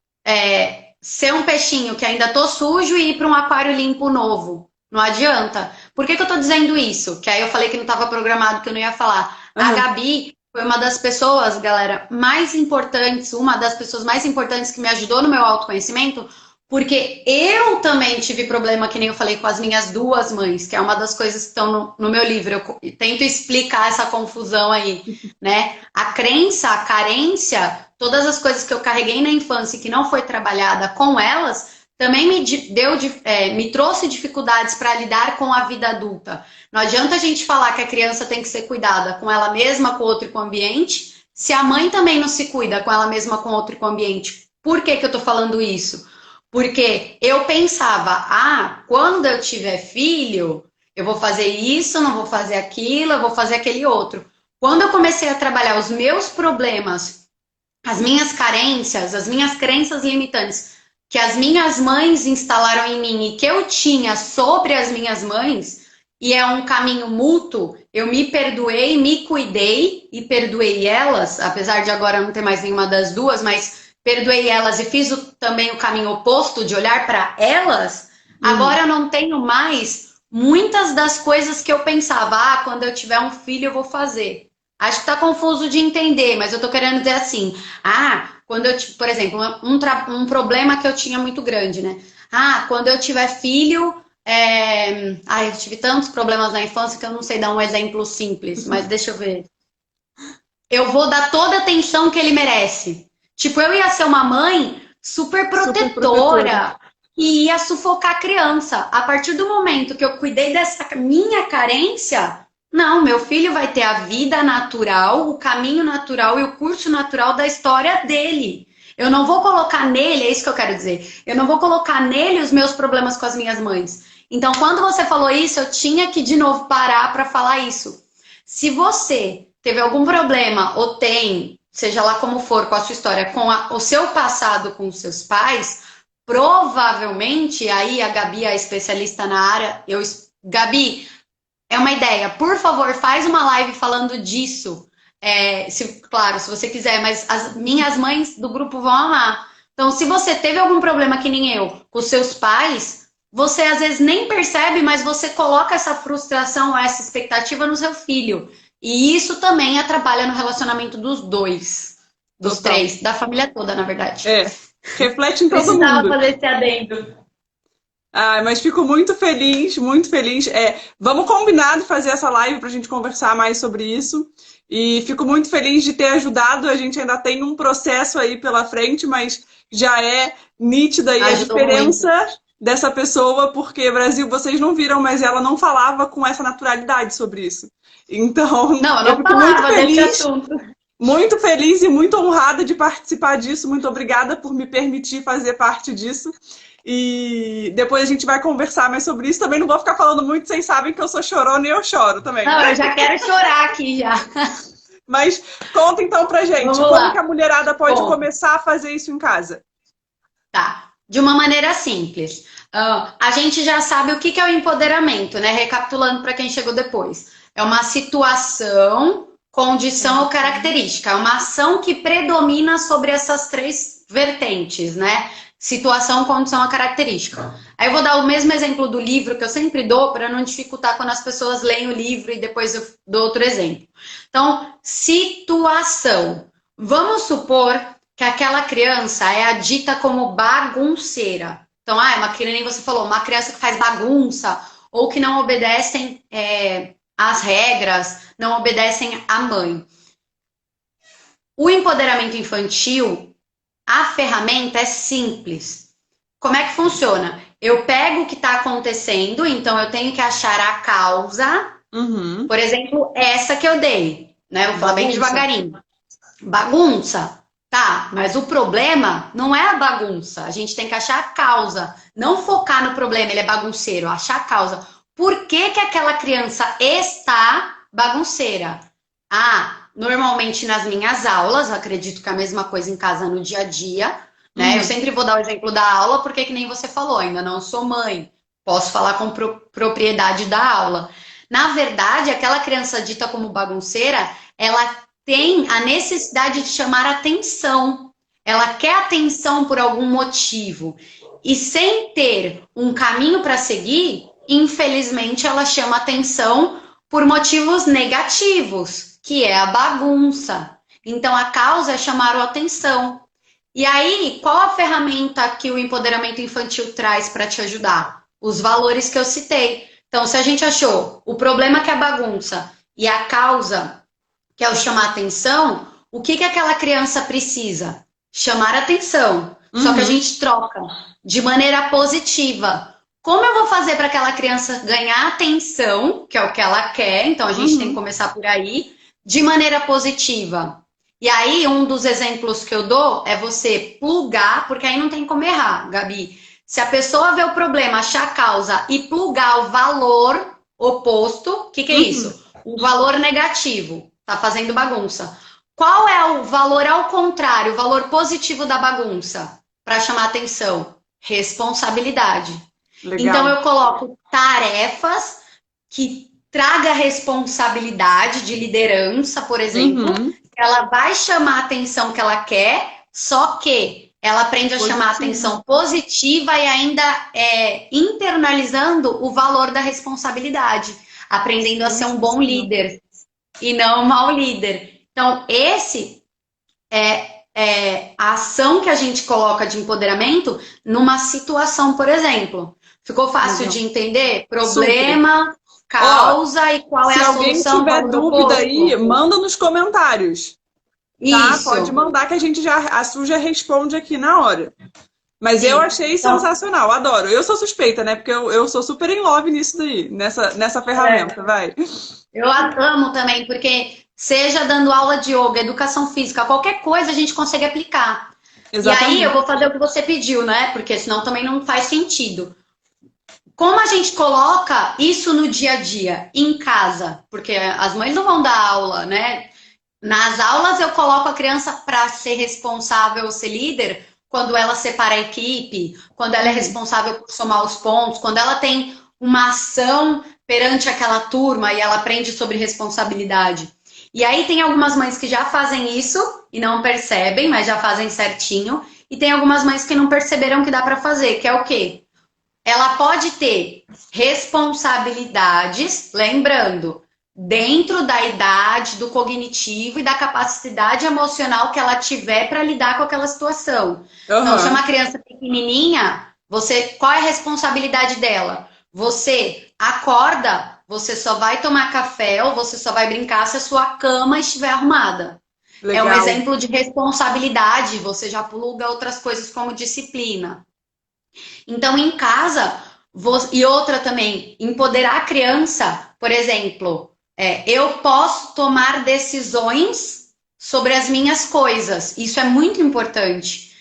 ser um peixinho que ainda tô sujo e ir para um aquário limpo novo. Não adianta. Por que eu tô dizendo isso? Que aí eu falei que não estava programado, que eu não ia falar. A Aham. Gabi foi uma das pessoas, galera, mais importantes, uma das pessoas mais importantes que me ajudou no meu autoconhecimento, porque eu também tive problema, que nem eu falei, com as minhas duas mães, que é uma das coisas que estão no meu livro. Eu tento explicar essa confusão aí, né? A crença, a carência, todas as coisas que eu carreguei na infância e que não foi trabalhada com elas, também me trouxe dificuldades para lidar com a vida adulta. Não adianta a gente falar que a criança tem que ser cuidada com ela mesma, com o outro e com o ambiente, se a mãe também não se cuida com ela mesma, com o outro e com o ambiente. Por que que eu tô falando isso? Porque eu pensava, quando eu tiver filho, eu vou fazer isso, não vou fazer aquilo, eu vou fazer aquele outro. Quando eu comecei a trabalhar os meus problemas, as minhas carências, as minhas crenças limitantes, que as minhas mães instalaram em mim e que eu tinha sobre as minhas mães, e é um caminho mútuo, eu me perdoei, me cuidei e perdoei elas, apesar de agora não ter mais nenhuma das duas, mas perdoei elas e fiz também o caminho oposto de olhar para elas. Uhum. Agora eu não tenho mais muitas das coisas que eu pensava, quando eu tiver um filho eu vou fazer. Acho que tá confuso de entender, mas eu tô querendo dizer assim, quando eu, por exemplo, um problema que eu tinha muito grande, né? Ah, quando eu tiver filho, eu tive tantos problemas na infância que eu não sei dar um exemplo simples, mas deixa eu ver. Eu vou dar toda a atenção que ele merece. Tipo, eu ia ser uma mãe super Super protetora. protetora e ia sufocar a criança. A partir do momento que eu cuidei dessa minha carência, não, meu filho vai ter a vida natural, o caminho natural e o curso natural da história dele. Eu não vou colocar nele, é isso que eu quero dizer. Eu não vou colocar nele os meus problemas com as minhas mães. Então, quando você falou isso, eu tinha que de novo parar para falar isso. Se você teve algum problema ou tem, seja lá como for, com a sua história, com o seu passado com os seus pais, provavelmente, aí a Gabi é a especialista na área, Gabi, é uma ideia, por favor, faz uma live falando disso. Claro, se você quiser, mas as minhas mães do grupo vão amar. Então, se você teve algum problema que nem eu, com os seus pais, você às vezes nem percebe, mas você coloca essa frustração, essa expectativa no seu filho. E isso também atrapalha no relacionamento dos dois, dos Total. três, da família toda, na verdade. Reflete em todo Precisava mundo. fazer esse adendo. Mas fico muito feliz, muito feliz. Vamos combinar de fazer essa live para a gente conversar mais sobre isso. E fico muito feliz de ter ajudado. A gente ainda tem um processo aí pela frente, mas já é nítida aí a diferença dessa pessoa, porque, Brasil, vocês não viram, mas ela não falava com essa naturalidade sobre isso. Então, não, eu fico falava muito feliz. desse assunto. Muito feliz e muito honrada de participar disso. Muito obrigada por me permitir fazer parte disso. E depois a gente vai conversar mais sobre isso. Também não vou ficar falando muito, vocês sabem que eu sou chorona e eu choro também. Não, eu já quero chorar aqui já. Mas conta então pra gente, Vamos como lá. que a mulherada pode começar a fazer isso em casa? Tá, de uma maneira simples. A gente já sabe o que é o empoderamento, né? Recapitulando para quem chegou depois. É uma situação, condição ou característica. É uma ação que predomina sobre essas três vertentes, né? Situação, condição ou característica. Aí eu vou dar o mesmo exemplo do livro que eu sempre dou para não dificultar quando as pessoas leem o livro e depois eu dou outro exemplo. Então, situação. Vamos supor que aquela criança é a dita como bagunceira. Então, é uma criança, nem você falou, uma criança que faz bagunça ou que não obedecem às regras, não obedecem à mãe. O empoderamento infantil, a ferramenta é simples. Como é que funciona? Eu pego o que está acontecendo, então eu tenho que achar a causa. Uhum. Por exemplo, essa que eu dei, né? Eu vou falar bem devagarinho. Bagunça. Tá, mas o problema não é a bagunça. A gente tem que achar a causa. Não focar no problema, ele é bagunceiro. Achar a causa. Por que que aquela criança está bagunceira? Normalmente nas minhas aulas, acredito que é a mesma coisa em casa no dia a dia, né? Eu sempre vou dar o exemplo da aula, porque que nem você falou, ainda não sou mãe. Posso falar com propriedade da aula. Na verdade, aquela criança dita como bagunceira, ela tem a necessidade de chamar atenção. Ela quer atenção por algum motivo. E sem ter um caminho para seguir, infelizmente ela chama atenção por motivos negativos, que é a bagunça. Então a causa é chamar a atenção. E aí, qual a ferramenta que o empoderamento infantil traz para te ajudar? Os valores que eu citei. Então, se a gente achou o problema que é a bagunça e a causa que é o chamar atenção, o que aquela criança precisa? Chamar atenção. Só que a gente troca de maneira positiva. Como eu vou fazer para aquela criança ganhar atenção, que é o que ela quer, então a gente tem que começar por aí, de maneira positiva. E aí, um dos exemplos que eu dou é você plugar, porque aí não tem como errar, Gabi. Se a pessoa vê o problema, achar a causa e plugar o valor oposto, o que é isso? O valor negativo. Tá fazendo bagunça. Qual é o valor ao contrário, o valor positivo da bagunça? Para chamar atenção. Responsabilidade. Legal. Então eu coloco tarefas que traga responsabilidade de liderança, por exemplo. Ela vai chamar a atenção que ela quer, só que ela aprende a chamar a atenção positiva e ainda internalizando o valor da responsabilidade. Aprendendo a ser um bom líder. E não um mau líder. Então, esse é a ação que a gente coloca de empoderamento numa situação, por exemplo. Ficou fácil Legal. de entender? Super. Problema, Ó, causa e qual é se a alguém solução, tiver valor dúvida aí, oposto. manda nos comentários, tá? Pode Isso. mandar que a Su já responde aqui na hora. Mas eu Sim. achei Então, sensacional, adoro. Eu sou suspeita, né? Porque eu sou super in love nisso daí, nessa ferramenta, vai. eu amo também, porque seja dando aula de yoga, educação física, qualquer coisa a gente consegue aplicar. E aí eu Exatamente. vou fazer o que você pediu, né? Porque senão também não faz sentido. Como a gente coloca isso no dia a dia, em casa? Porque as mães não vão dar aula, né? Nas aulas eu coloco a criança para ser responsável, ser líder, quando ela separa a equipe, quando ela é Uhum. responsável por somar os pontos, quando ela tem uma ação perante aquela turma e ela aprende sobre responsabilidade. E aí tem algumas mães que já fazem isso e não percebem, mas já fazem certinho. E tem algumas mães que não perceberam que dá para fazer, que é o quê? Ela pode ter responsabilidades, lembrando, dentro da idade, do cognitivo e da capacidade emocional que ela tiver para lidar com aquela situação. Então, se é Aham. uma criança pequenininha, qual é a responsabilidade dela? Você acorda, você só vai tomar café ou você só vai brincar se a sua cama estiver arrumada. É um Legal. exemplo de responsabilidade, você já pluga outras coisas como disciplina. Então, em casa, e outra também, empoderar a criança, por exemplo, eu posso tomar decisões sobre as minhas coisas. Isso é muito importante.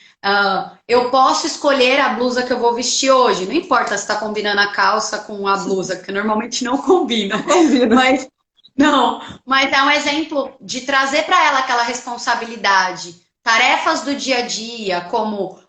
Eu posso escolher a blusa que eu vou vestir hoje. Não importa se está combinando a calça com a blusa, que normalmente não combina. Combina. Mas não, mas é um exemplo de trazer para ela aquela responsabilidade. Tarefas do dia a dia, como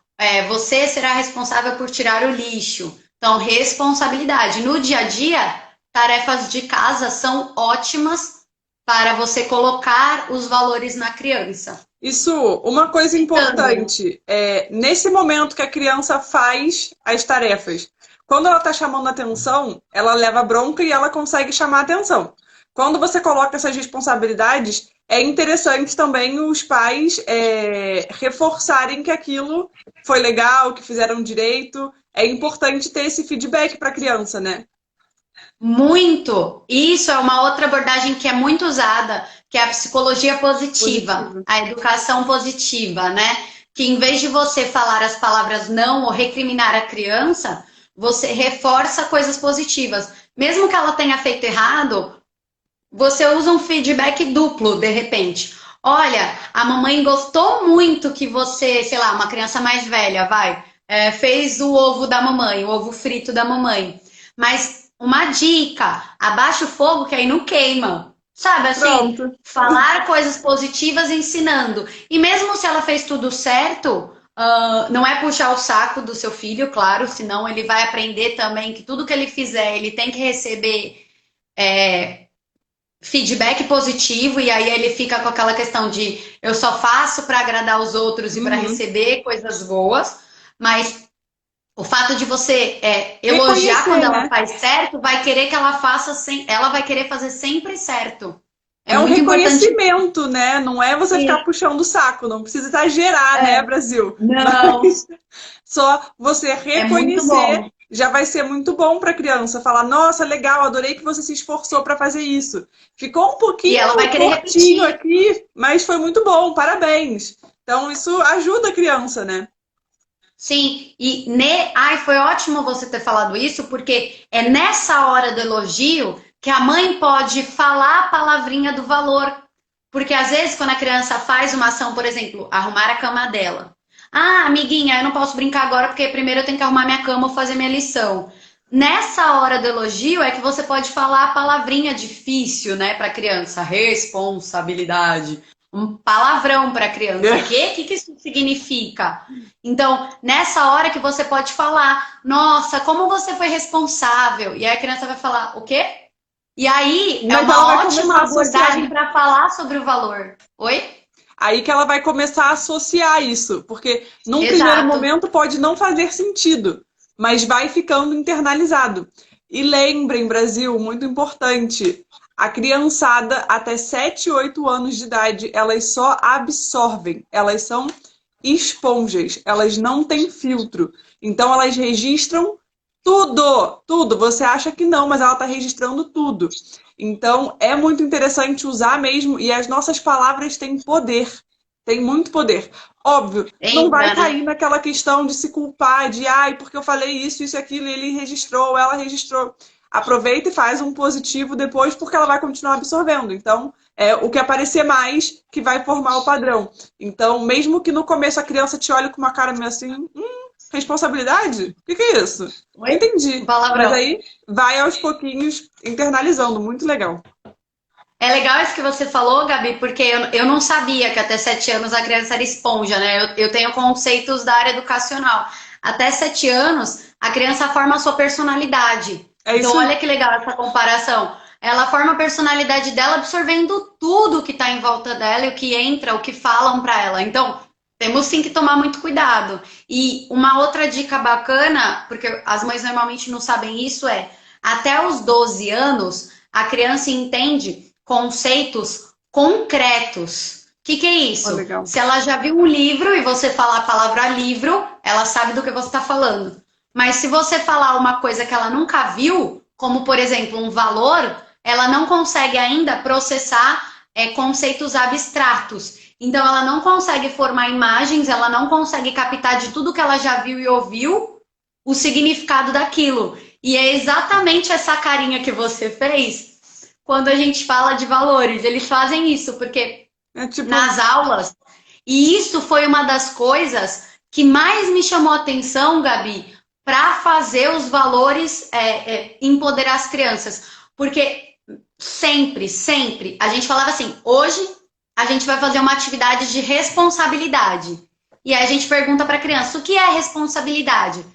você será responsável por tirar o lixo. Então, responsabilidade. No dia a dia, tarefas de casa são ótimas para você colocar os valores na criança. Isso, uma coisa Citando. importante, nesse momento que a criança faz as tarefas, quando ela está chamando atenção, ela leva bronca e ela consegue chamar atenção. Quando você coloca essas responsabilidades, é interessante também os pais reforçarem que aquilo foi legal, que fizeram direito. É importante ter esse feedback para a criança, né? Muito. Isso é uma outra abordagem que é muito usada, que é a psicologia positiva, Positivo. a educação positiva, né? Que em vez de você falar as palavras não ou recriminar a criança, você reforça coisas positivas. Mesmo que ela tenha feito errado, você usa um feedback duplo, de repente. Olha, a mamãe gostou muito que você, sei lá, uma criança mais velha, fez o ovo da mamãe, o ovo frito da mamãe. Mas uma dica, abaixa o fogo que aí não queima. Sabe assim, Pronto. falar coisas positivas ensinando. E mesmo se ela fez tudo certo, não é puxar o saco do seu filho, claro, senão ele vai aprender também que tudo que ele fizer, ele tem que receber feedback positivo e aí ele fica com aquela questão de eu só faço para agradar os outros e para Uhum. receber coisas boas, mas o fato de você elogiar quando Reconhecer, ela né? faz certo, vai querer que ela faça ela vai querer fazer sempre certo. É É um muito importante. reconhecimento, né? Não é você ficar puxando o saco, não precisa exagerar, né, Brasil? Não, Mas só você é muito reconhecer bom. já vai ser muito bom para a criança. Falar, nossa, legal, adorei que você se esforçou para fazer isso. Ficou um E ela vai pouquinho querer tortinho repetir. aqui, mas foi muito bom, parabéns. Então isso ajuda a criança, né? Sim, ai, foi ótimo você ter falado isso, porque é nessa hora do elogio que a mãe pode falar a palavrinha do valor. Porque às vezes, quando a criança faz uma ação, por exemplo, arrumar a cama dela. Ah, amiguinha, eu não posso brincar agora porque primeiro eu tenho que arrumar minha cama ou fazer minha lição. Nessa hora do elogio é que você pode falar a palavrinha difícil, né, para a criança, responsabilidade. Um palavrão para a criança. O que isso significa? Então, nessa hora que você pode falar, nossa, como você foi responsável. E aí a criança vai falar, o quê? E aí é Mas ela uma vai começar ótima a associar. abordagem para falar sobre o valor. Oi? Aí que ela vai começar a associar isso, porque num primeiro Exato. momento pode não fazer sentido, mas vai ficando internalizado. E lembrem, Brasil, muito importante, A criançada até 7, 8 anos de idade, elas só absorvem, elas são esponjas, elas não têm filtro. Então elas registram tudo, tudo. Você acha que não, mas ela está registrando tudo. Então é muito interessante usar mesmo, e as nossas palavras têm poder, têm muito poder. Óbvio, não vai Entra, né? cair naquela questão de se culpar, de ai, porque eu falei isso e aquilo, e ele registrou, ela registrou. Aproveita e faz um positivo depois, porque ela vai continuar absorvendo. Então, é o que aparecer mais que vai formar o padrão. Então, mesmo que no começo a criança te olhe com uma cara meio assim, responsabilidade? O que é isso? Não Oi? Um entendi. Mas palavrão. aí vai aos pouquinhos internalizando. Muito legal. É legal isso que você falou, Gabi, porque eu não sabia que até 7 anos a criança era esponja, né? Eu tenho conceitos da área educacional. Até 7 anos, a criança forma a sua personalidade. É Então, isso aí. olha que legal essa comparação. Ela forma a personalidade dela absorvendo tudo que está em volta dela e o que entra, o que falam para ela. Então, temos sim que tomar muito cuidado. E uma outra dica bacana, porque as mães normalmente não sabem isso, é até os 12 anos, a criança entende conceitos concretos. O que é Ó, isso? legal. Se ela já viu um livro e você falar a palavra livro, ela sabe do que você está falando. Mas se você falar uma coisa que ela nunca viu, como por exemplo um valor, ela não consegue ainda processar conceitos abstratos. Então ela não consegue formar imagens, ela não consegue captar de tudo que ela já viu e ouviu o significado daquilo. E é exatamente essa carinha que você fez quando a gente fala de valores. Eles fazem isso, porque É tipo, nas aulas, e isso foi uma das coisas que mais me chamou a atenção, Gabi, para fazer os valores empoderar as crianças. Porque sempre, sempre, a gente falava assim, hoje a gente vai fazer uma atividade de responsabilidade. E aí a gente pergunta para a criança, o que é responsabilidade?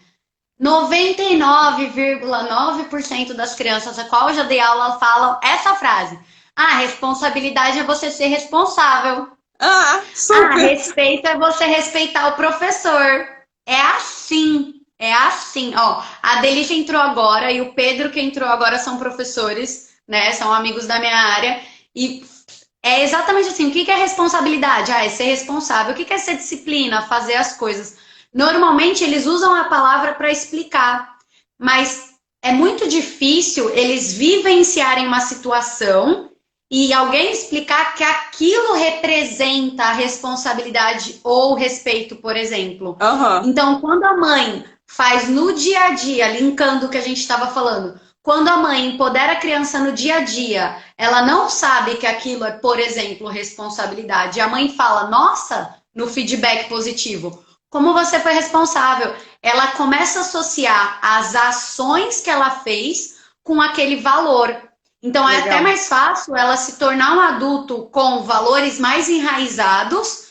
99,9% das crianças a qual eu já dei aula falam essa frase. Ah, responsabilidade é você ser responsável. ah, Ah, super. respeito é você respeitar o professor. É assim. É assim. Ó, a Delícia entrou agora e o Pedro que entrou agora são professores, né? São amigos da minha área. E é exatamente assim. O que é responsabilidade? Ah, é ser responsável. O que é ser disciplina? Fazer as coisas. Normalmente eles usam a palavra para explicar, mas é muito difícil eles vivenciarem uma situação e alguém explicar que aquilo representa a responsabilidade ou respeito, por exemplo. Aham. Então, quando a mãe faz no dia a dia, linkando o que a gente estava falando, quando a mãe empodera a criança no dia a dia, ela não sabe que aquilo é, por exemplo, responsabilidade. A mãe fala, nossa, no feedback positivo, como você foi responsável? Ela começa a associar as ações que ela fez com aquele valor. Então é até Legal. mais fácil ela se tornar um adulto com valores mais enraizados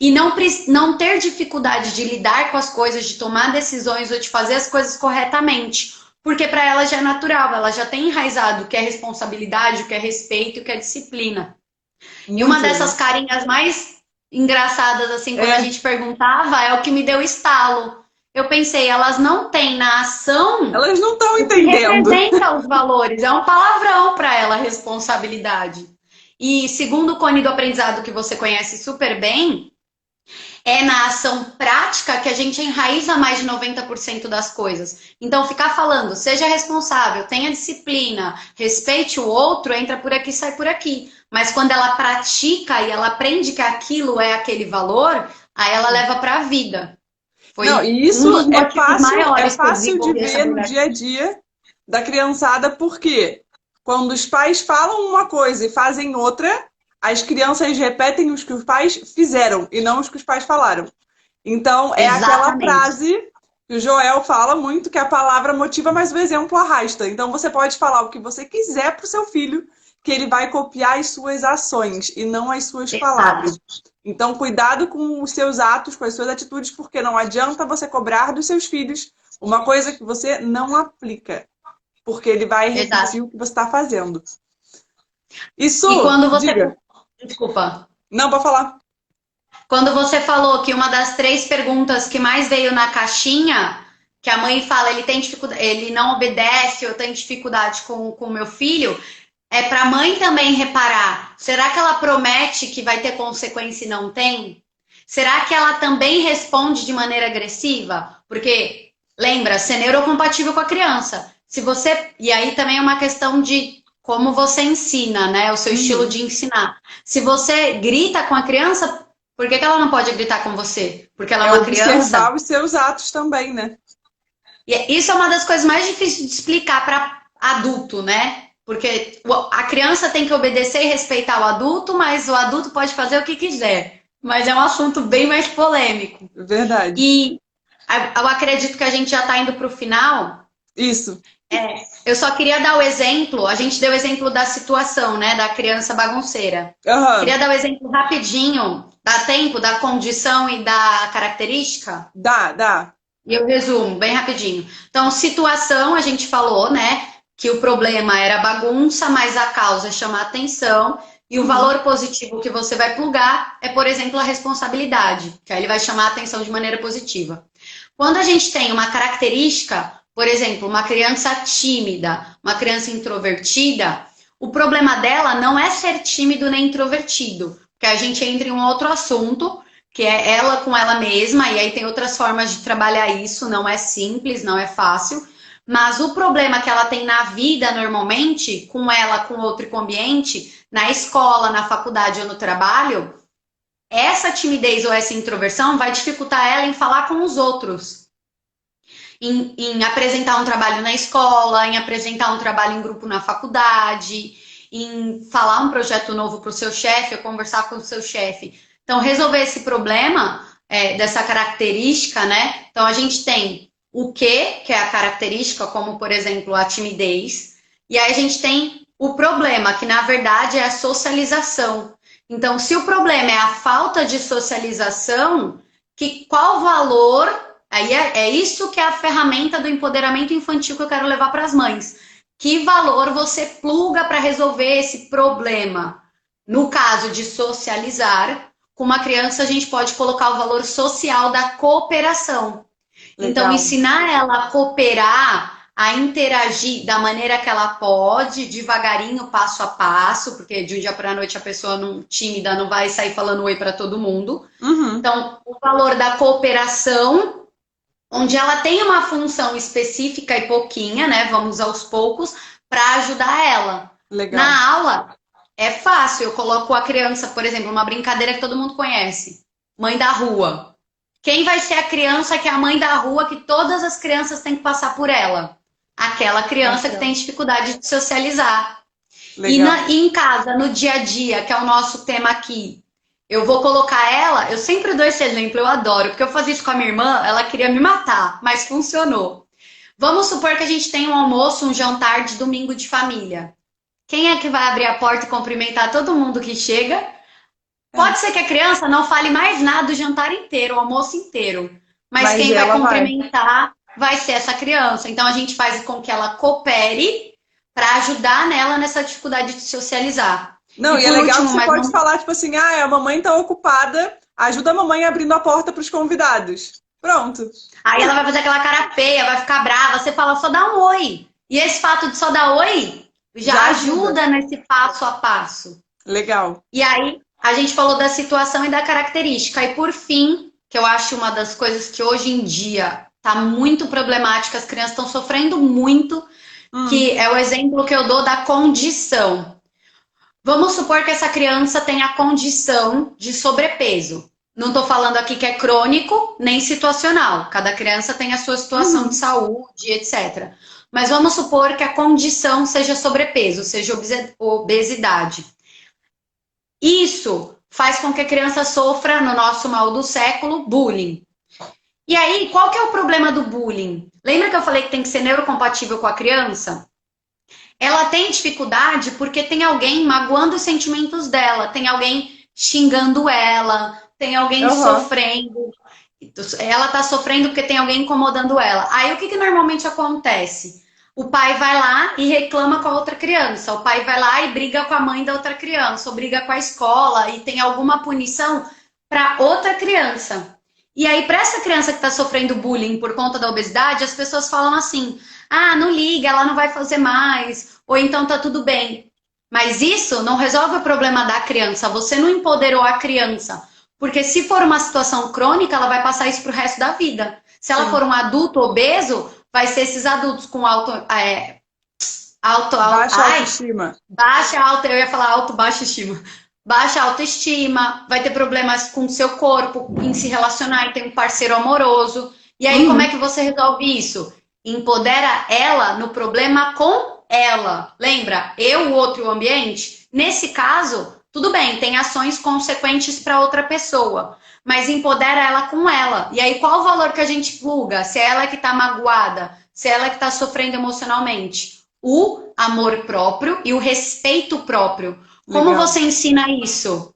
e não ter dificuldade de lidar com as coisas, de tomar decisões ou de fazer as coisas corretamente. Porque para ela já é natural, ela já tem enraizado o que é responsabilidade, o que é respeito, o que é disciplina. E uma Muito dessas legal. carinhas mais engraçadas, assim, quando a É, gente perguntava, é o que me deu estalo. Eu pensei, elas não têm na ação elas não estão o que entendendo. representa os valores. É um palavrão para ela, responsabilidade. E segundo o cone do aprendizado que você conhece super bem, é na ação prática que a gente enraiza mais de 90% das coisas. Então, ficar falando, seja responsável, tenha disciplina, respeite o outro, entra por aqui, sai por aqui. Mas quando ela pratica e ela aprende que aquilo é aquele valor, aí ela leva para a vida. Não, Foi e um isso dos motivos é maiores que eu fácil de desenvolvi essa ver no abordagem. dia a dia da criançada, porque quando os pais falam uma coisa e fazem outra, as crianças repetem os que os pais fizeram e não os que os pais falaram. Então, é aquela Exatamente. frase que o Joel fala muito, que a palavra motiva, mas o exemplo arrasta. Então, você pode falar o que você quiser para o seu filho, que ele vai copiar as suas ações e não as suas Exato. palavras. Então, cuidado com os seus atos, com as suas atitudes, porque não adianta você cobrar dos seus filhos uma coisa que você não aplica, porque ele vai Exato. repetir o que você está fazendo. E Isso, quando você. diga. Desculpa. Não, para falar. Quando você falou que uma das 3 perguntas que mais veio na caixinha, que a mãe fala, ele tem dificuldade, ele não obedece, eu tenho dificuldade com o meu filho, é para a mãe também reparar. Será que ela promete que vai ter consequência e não tem? Será que ela também responde de maneira agressiva? Porque, lembra, ser neurocompatível com a criança. Se você. E aí também é uma questão de como você ensina, né? O seu estilo Uhum. de ensinar. Se você grita com a criança, por que ela não pode gritar com você? Porque ela é É uma criança? observar os seus atos também, né? E isso é uma das coisas mais difíceis de explicar para adulto, né? Porque a criança tem que obedecer e respeitar o adulto, mas o adulto pode fazer o que quiser. Mas é um assunto bem mais polêmico. Verdade. E eu acredito que a gente já está indo para o final. Isso. Eu só queria dar o exemplo, a gente deu o exemplo da situação, né? Da criança bagunceira. Aham. Queria dar o exemplo rapidinho, dá tempo, da condição e da característica? Dá, dá. E eu resumo bem rapidinho. Então, situação, a gente falou, né? Que o problema era bagunça, mas a causa chama atenção. E o Uhum. valor positivo que você vai plugar é, por exemplo, a responsabilidade, que aí ele vai chamar a atenção de maneira positiva. Quando a gente tem uma característica, por exemplo, uma criança tímida, uma criança introvertida, o problema dela não é ser tímido nem introvertido, porque a gente entra em um outro assunto, que é ela com ela mesma, e aí tem outras formas de trabalhar isso, não é simples, não é fácil, mas o problema que ela tem na vida normalmente, com ela, com outro e com o ambiente, na escola, na faculdade ou no trabalho, essa timidez ou essa introversão vai dificultar ela em falar com os outros, em apresentar um trabalho na escola, em apresentar um trabalho em grupo na faculdade, em falar um projeto novo para o seu chefe, ou conversar com o seu chefe. Então, resolver esse problema dessa característica, né? Então, a gente tem o que é a característica, como, por exemplo, a timidez, e aí a gente tem o problema, que na verdade é a socialização. Então, se o problema é a falta de socialização, qual valor. Aí é isso que é a ferramenta do empoderamento infantil que eu quero levar para as mães. Que valor você pluga para resolver esse problema? No caso de socializar, com uma criança a gente pode colocar o valor social da cooperação. Então, Legal. ensinar ela a cooperar, a interagir da maneira que ela pode, devagarinho, passo a passo, porque de um dia para a noite a pessoa não, tímida não vai sair falando oi para todo mundo. Uhum. Então, o valor da cooperação, onde ela tem uma função específica e pouquinha, né? Vamos aos poucos, para ajudar ela. Legal. Na aula, é fácil, eu coloco a criança, por exemplo, uma brincadeira que todo mundo conhece: mãe da rua. Quem vai ser a criança que é a mãe da rua, que todas as crianças têm que passar por ela? Aquela criança que Aquela. tem dificuldade de socializar. Legal. E em casa, no dia a dia, que é o nosso tema aqui, eu vou colocar ela, eu sempre dou esse exemplo, eu adoro, porque eu fazia isso com a minha irmã, ela queria me matar, mas funcionou. Vamos supor que a gente tem um almoço, um jantar de domingo de família. Quem é que vai abrir a porta e cumprimentar todo mundo que chega? Pode ser que a criança não fale mais nada o jantar inteiro, o almoço inteiro. Mas Mas quem vai ela vai. cumprimentar vai ser essa criança. Então a gente faz com que ela coopere para ajudar nela nessa dificuldade de socializar. Não, E e é por legal que último, você mas pode não. falar, tipo assim, a mamãe tá ocupada, ajuda a mamãe abrindo a porta para os convidados. Pronto. Aí ela vai fazer aquela cara feia, vai ficar brava. Você fala, só dá um oi. E esse fato de só dar oi Já já ajuda. ajuda nesse passo a passo. Legal. E aí a gente falou da situação e da característica. E por fim, que eu acho uma das coisas que hoje em dia tá muito problemática, as crianças estão sofrendo muito, Hum. que é o exemplo que eu dou da condição. Vamos supor que essa criança tenha a condição de sobrepeso. Não estou falando aqui que é crônico nem situacional. Cada criança tem a sua situação de Uhum. saúde, etc. Mas vamos supor que a condição seja sobrepeso, seja obesidade. Isso faz com que a criança sofra, no nosso mal do século, bullying. E aí, qual que é o problema do bullying? Lembra que eu falei que tem que ser neurocompatível com a criança? Ela tem dificuldade porque tem alguém magoando os sentimentos dela, tem alguém xingando ela, tem alguém Aham. sofrendo. Ela tá sofrendo porque tem alguém incomodando ela. Aí o que, que normalmente acontece? O pai vai lá e reclama com a outra criança. O pai vai lá e briga com a mãe da outra criança, ou briga com a escola e tem alguma punição para outra criança. E aí, para essa criança que está sofrendo bullying por conta da obesidade, as pessoas falam assim: ah, não liga, ela não vai fazer mais, ou então tá tudo bem. Mas isso não resolve o problema da criança. Você não empoderou a criança. Porque se for uma situação crônica, ela vai passar isso pro resto da vida. Se ela Sim. for um adulto obeso, vai ser esses adultos com Baixa ai, autoestima. eu ia falar baixa estima. Baixa autoestima, vai ter problemas com o seu corpo, em se relacionar e ter um parceiro amoroso. E aí, como é Uhum. que você resolve isso? Empodera ela no problema com ela. Lembra? Eu, o outro e o ambiente? Nesse caso, tudo bem, tem ações consequentes para outra pessoa, mas empodera ela com ela. E aí, qual o valor que a gente pluga? Se é ela que está magoada, se é ela que está sofrendo emocionalmente. O amor próprio e o respeito próprio. Como Legal. você ensina isso?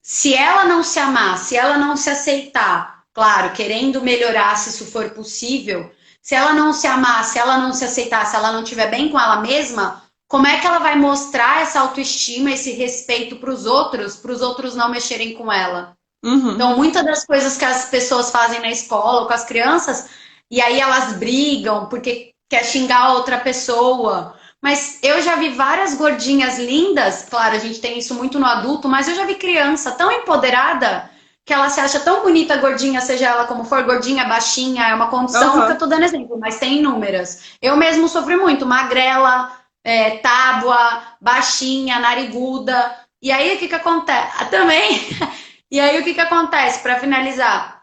Se ela não se amar, se ela não se aceitar, claro, querendo melhorar se isso for possível, se ela não se amar, se ela não se aceitar, se ela não estiver bem com ela mesma, como é que ela vai mostrar essa autoestima, esse respeito para os outros não mexerem com ela? Uhum. Então, muitas das coisas que as pessoas fazem na escola ou com as crianças, e aí elas brigam porque quer xingar outra pessoa. Mas eu já vi várias gordinhas lindas, claro, a gente tem isso muito no adulto, mas eu já vi criança tão empoderada que ela se acha tão bonita, gordinha, seja ela como for, gordinha, baixinha, é uma condição que eu Aham. tô dando exemplo, mas tem inúmeras. Eu mesmo sofri muito, magrela, tábua, baixinha, nariguda. E aí o que que acontece? Também e aí, o que que acontece? Para finalizar,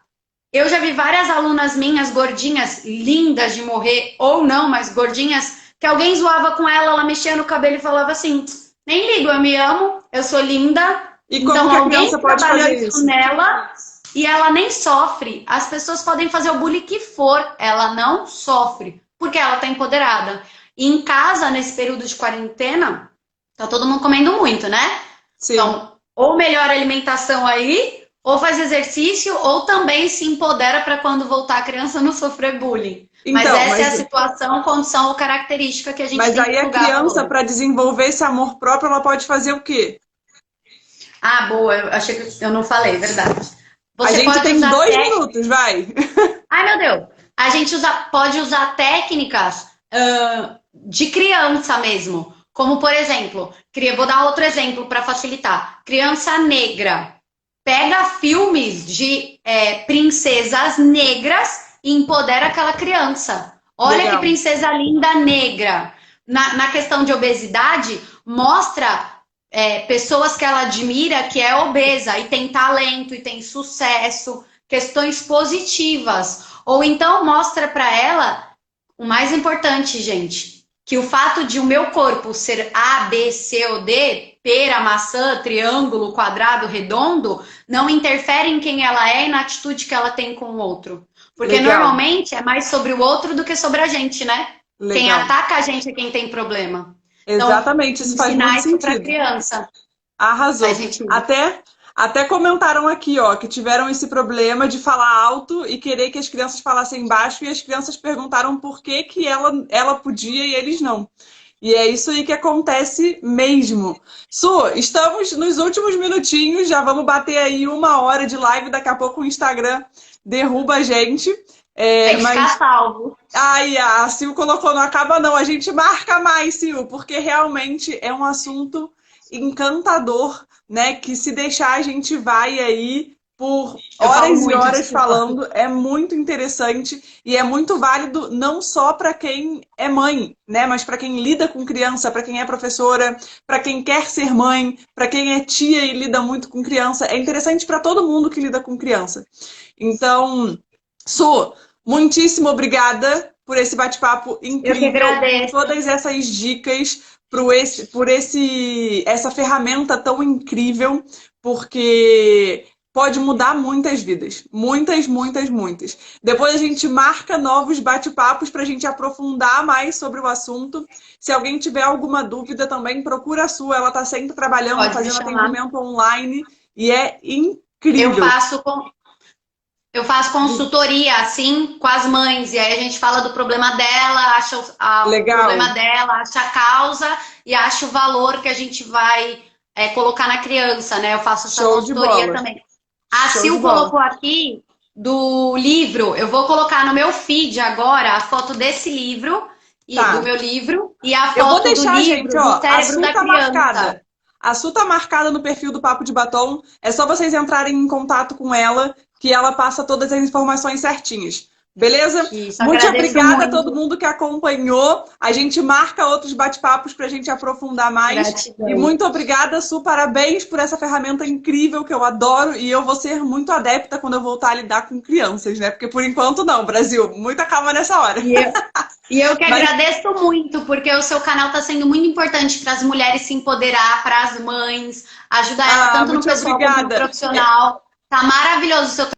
eu já vi várias alunas minhas, gordinhas, lindas de morrer, ou não, mas gordinhas, que alguém zoava com ela, ela mexia no cabelo e falava assim: nem ligo, eu me amo, eu sou linda. E como Então, que a alguém criança pode trabalhou fazer isso isso? nela e ela nem sofre. As pessoas podem fazer o bullying que for, ela não sofre, porque ela está empoderada. E em casa, nesse período de quarentena, tá todo mundo comendo muito, né? Sim. Então, ou melhora a alimentação aí, ou faz exercício, ou também se empodera para quando voltar a criança não sofrer bullying. Mas Então, essa é a situação, condição ou característica que a gente mas tem aí que a plugar a criança, valor. para desenvolver esse amor próprio, ela pode fazer o quê? Ah, boa, eu achei que eu não falei, verdade. A Você gente pode tem usar 2 minutos, vai. Ai, meu Deus! A gente pode usar técnicas de criança mesmo. Como, por exemplo, vou dar outro exemplo para facilitar. Criança negra. Pega filmes de princesas negras e empodera aquela criança. Olha que Legal. princesa linda negra. Na questão de obesidade, mostra pessoas que ela admira que é obesa e tem talento e tem sucesso, questões positivas. Ou então mostra para ela o mais importante, gente, que o fato de o meu corpo ser A, B, C ou D, pera, maçã, triângulo, quadrado, redondo, não interfere em quem ela é e na atitude que ela tem com o outro. Porque Legal. normalmente é mais sobre o outro do que sobre a gente, né? Quem Legal. ataca a gente é quem tem problema. Então, Exatamente, isso faz ensinar muito isso para sentido. criança faz Arrasou. sentido. Até comentaram aqui, ó, que tiveram esse problema de falar alto e querer que as crianças falassem baixo e as crianças perguntaram por que que ela podia e eles não. E é isso aí que acontece mesmo. Su, estamos nos últimos minutinhos, já vamos bater aí 1 hora de live, daqui a pouco o Instagram derruba a gente. Tem que ficar Mas salvo. ai, a Sil colocou, não acaba não. A gente marca mais, Sil, porque realmente é um assunto encantador, né? Que se deixar a gente vai aí por Eu falo horas e muito, horas desculpa. falando. É muito interessante e é muito válido não só para quem é mãe, né? Mas para quem lida com criança, para quem é professora, para quem quer ser mãe, para quem é tia e lida muito com criança. É interessante para todo mundo que lida com criança. Então, Su, muitíssimo obrigada por esse bate-papo Eu que incrível, por agradeço. todas essas dicas, por essa ferramenta tão incrível, porque pode mudar muitas vidas. Muitas, muitas, muitas. Depois a gente marca novos bate-papos para a gente aprofundar mais sobre o assunto. Se alguém tiver alguma dúvida também, procura a sua. Ela está sempre trabalhando, Pode me fazendo chamar. atendimento online e é Eu incrível. faço Eu faço consultoria, assim, com as mães, e aí a gente fala do problema dela, acha o problema Legal. dela, acha a causa e acha o valor que a gente vai colocar na criança, né? Eu faço essa Show de consultoria bola. também. A Show de Sil bola. colocou aqui do livro, eu vou colocar no meu feed agora a foto desse livro, e do Tá. meu livro e a Eu vou foto do deixar, livro gente, do ó, a cérebro Su da tá criança. marcada. A Su tá marcada no perfil do Papo de Batom. É só vocês entrarem em contato com ela, que ela passa todas as informações certinhas. Beleza? Isso, Muito agradeço obrigada a todo muito. mundo que acompanhou. A gente marca outros bate-papos para a gente aprofundar mais. E Gratidão. muito obrigada, Su. Parabéns por essa ferramenta incrível que eu adoro. E eu vou ser muito adepta quando eu voltar a lidar com crianças, né? Porque por enquanto não, Brasil. Muita calma nessa hora. E eu, e eu que Mas agradeço muito, porque o seu canal está sendo muito importante para as mulheres se empoderar, para as mães, ajudar ela tanto no muito pessoal quanto no obrigada. profissional. Tá maravilhoso o seu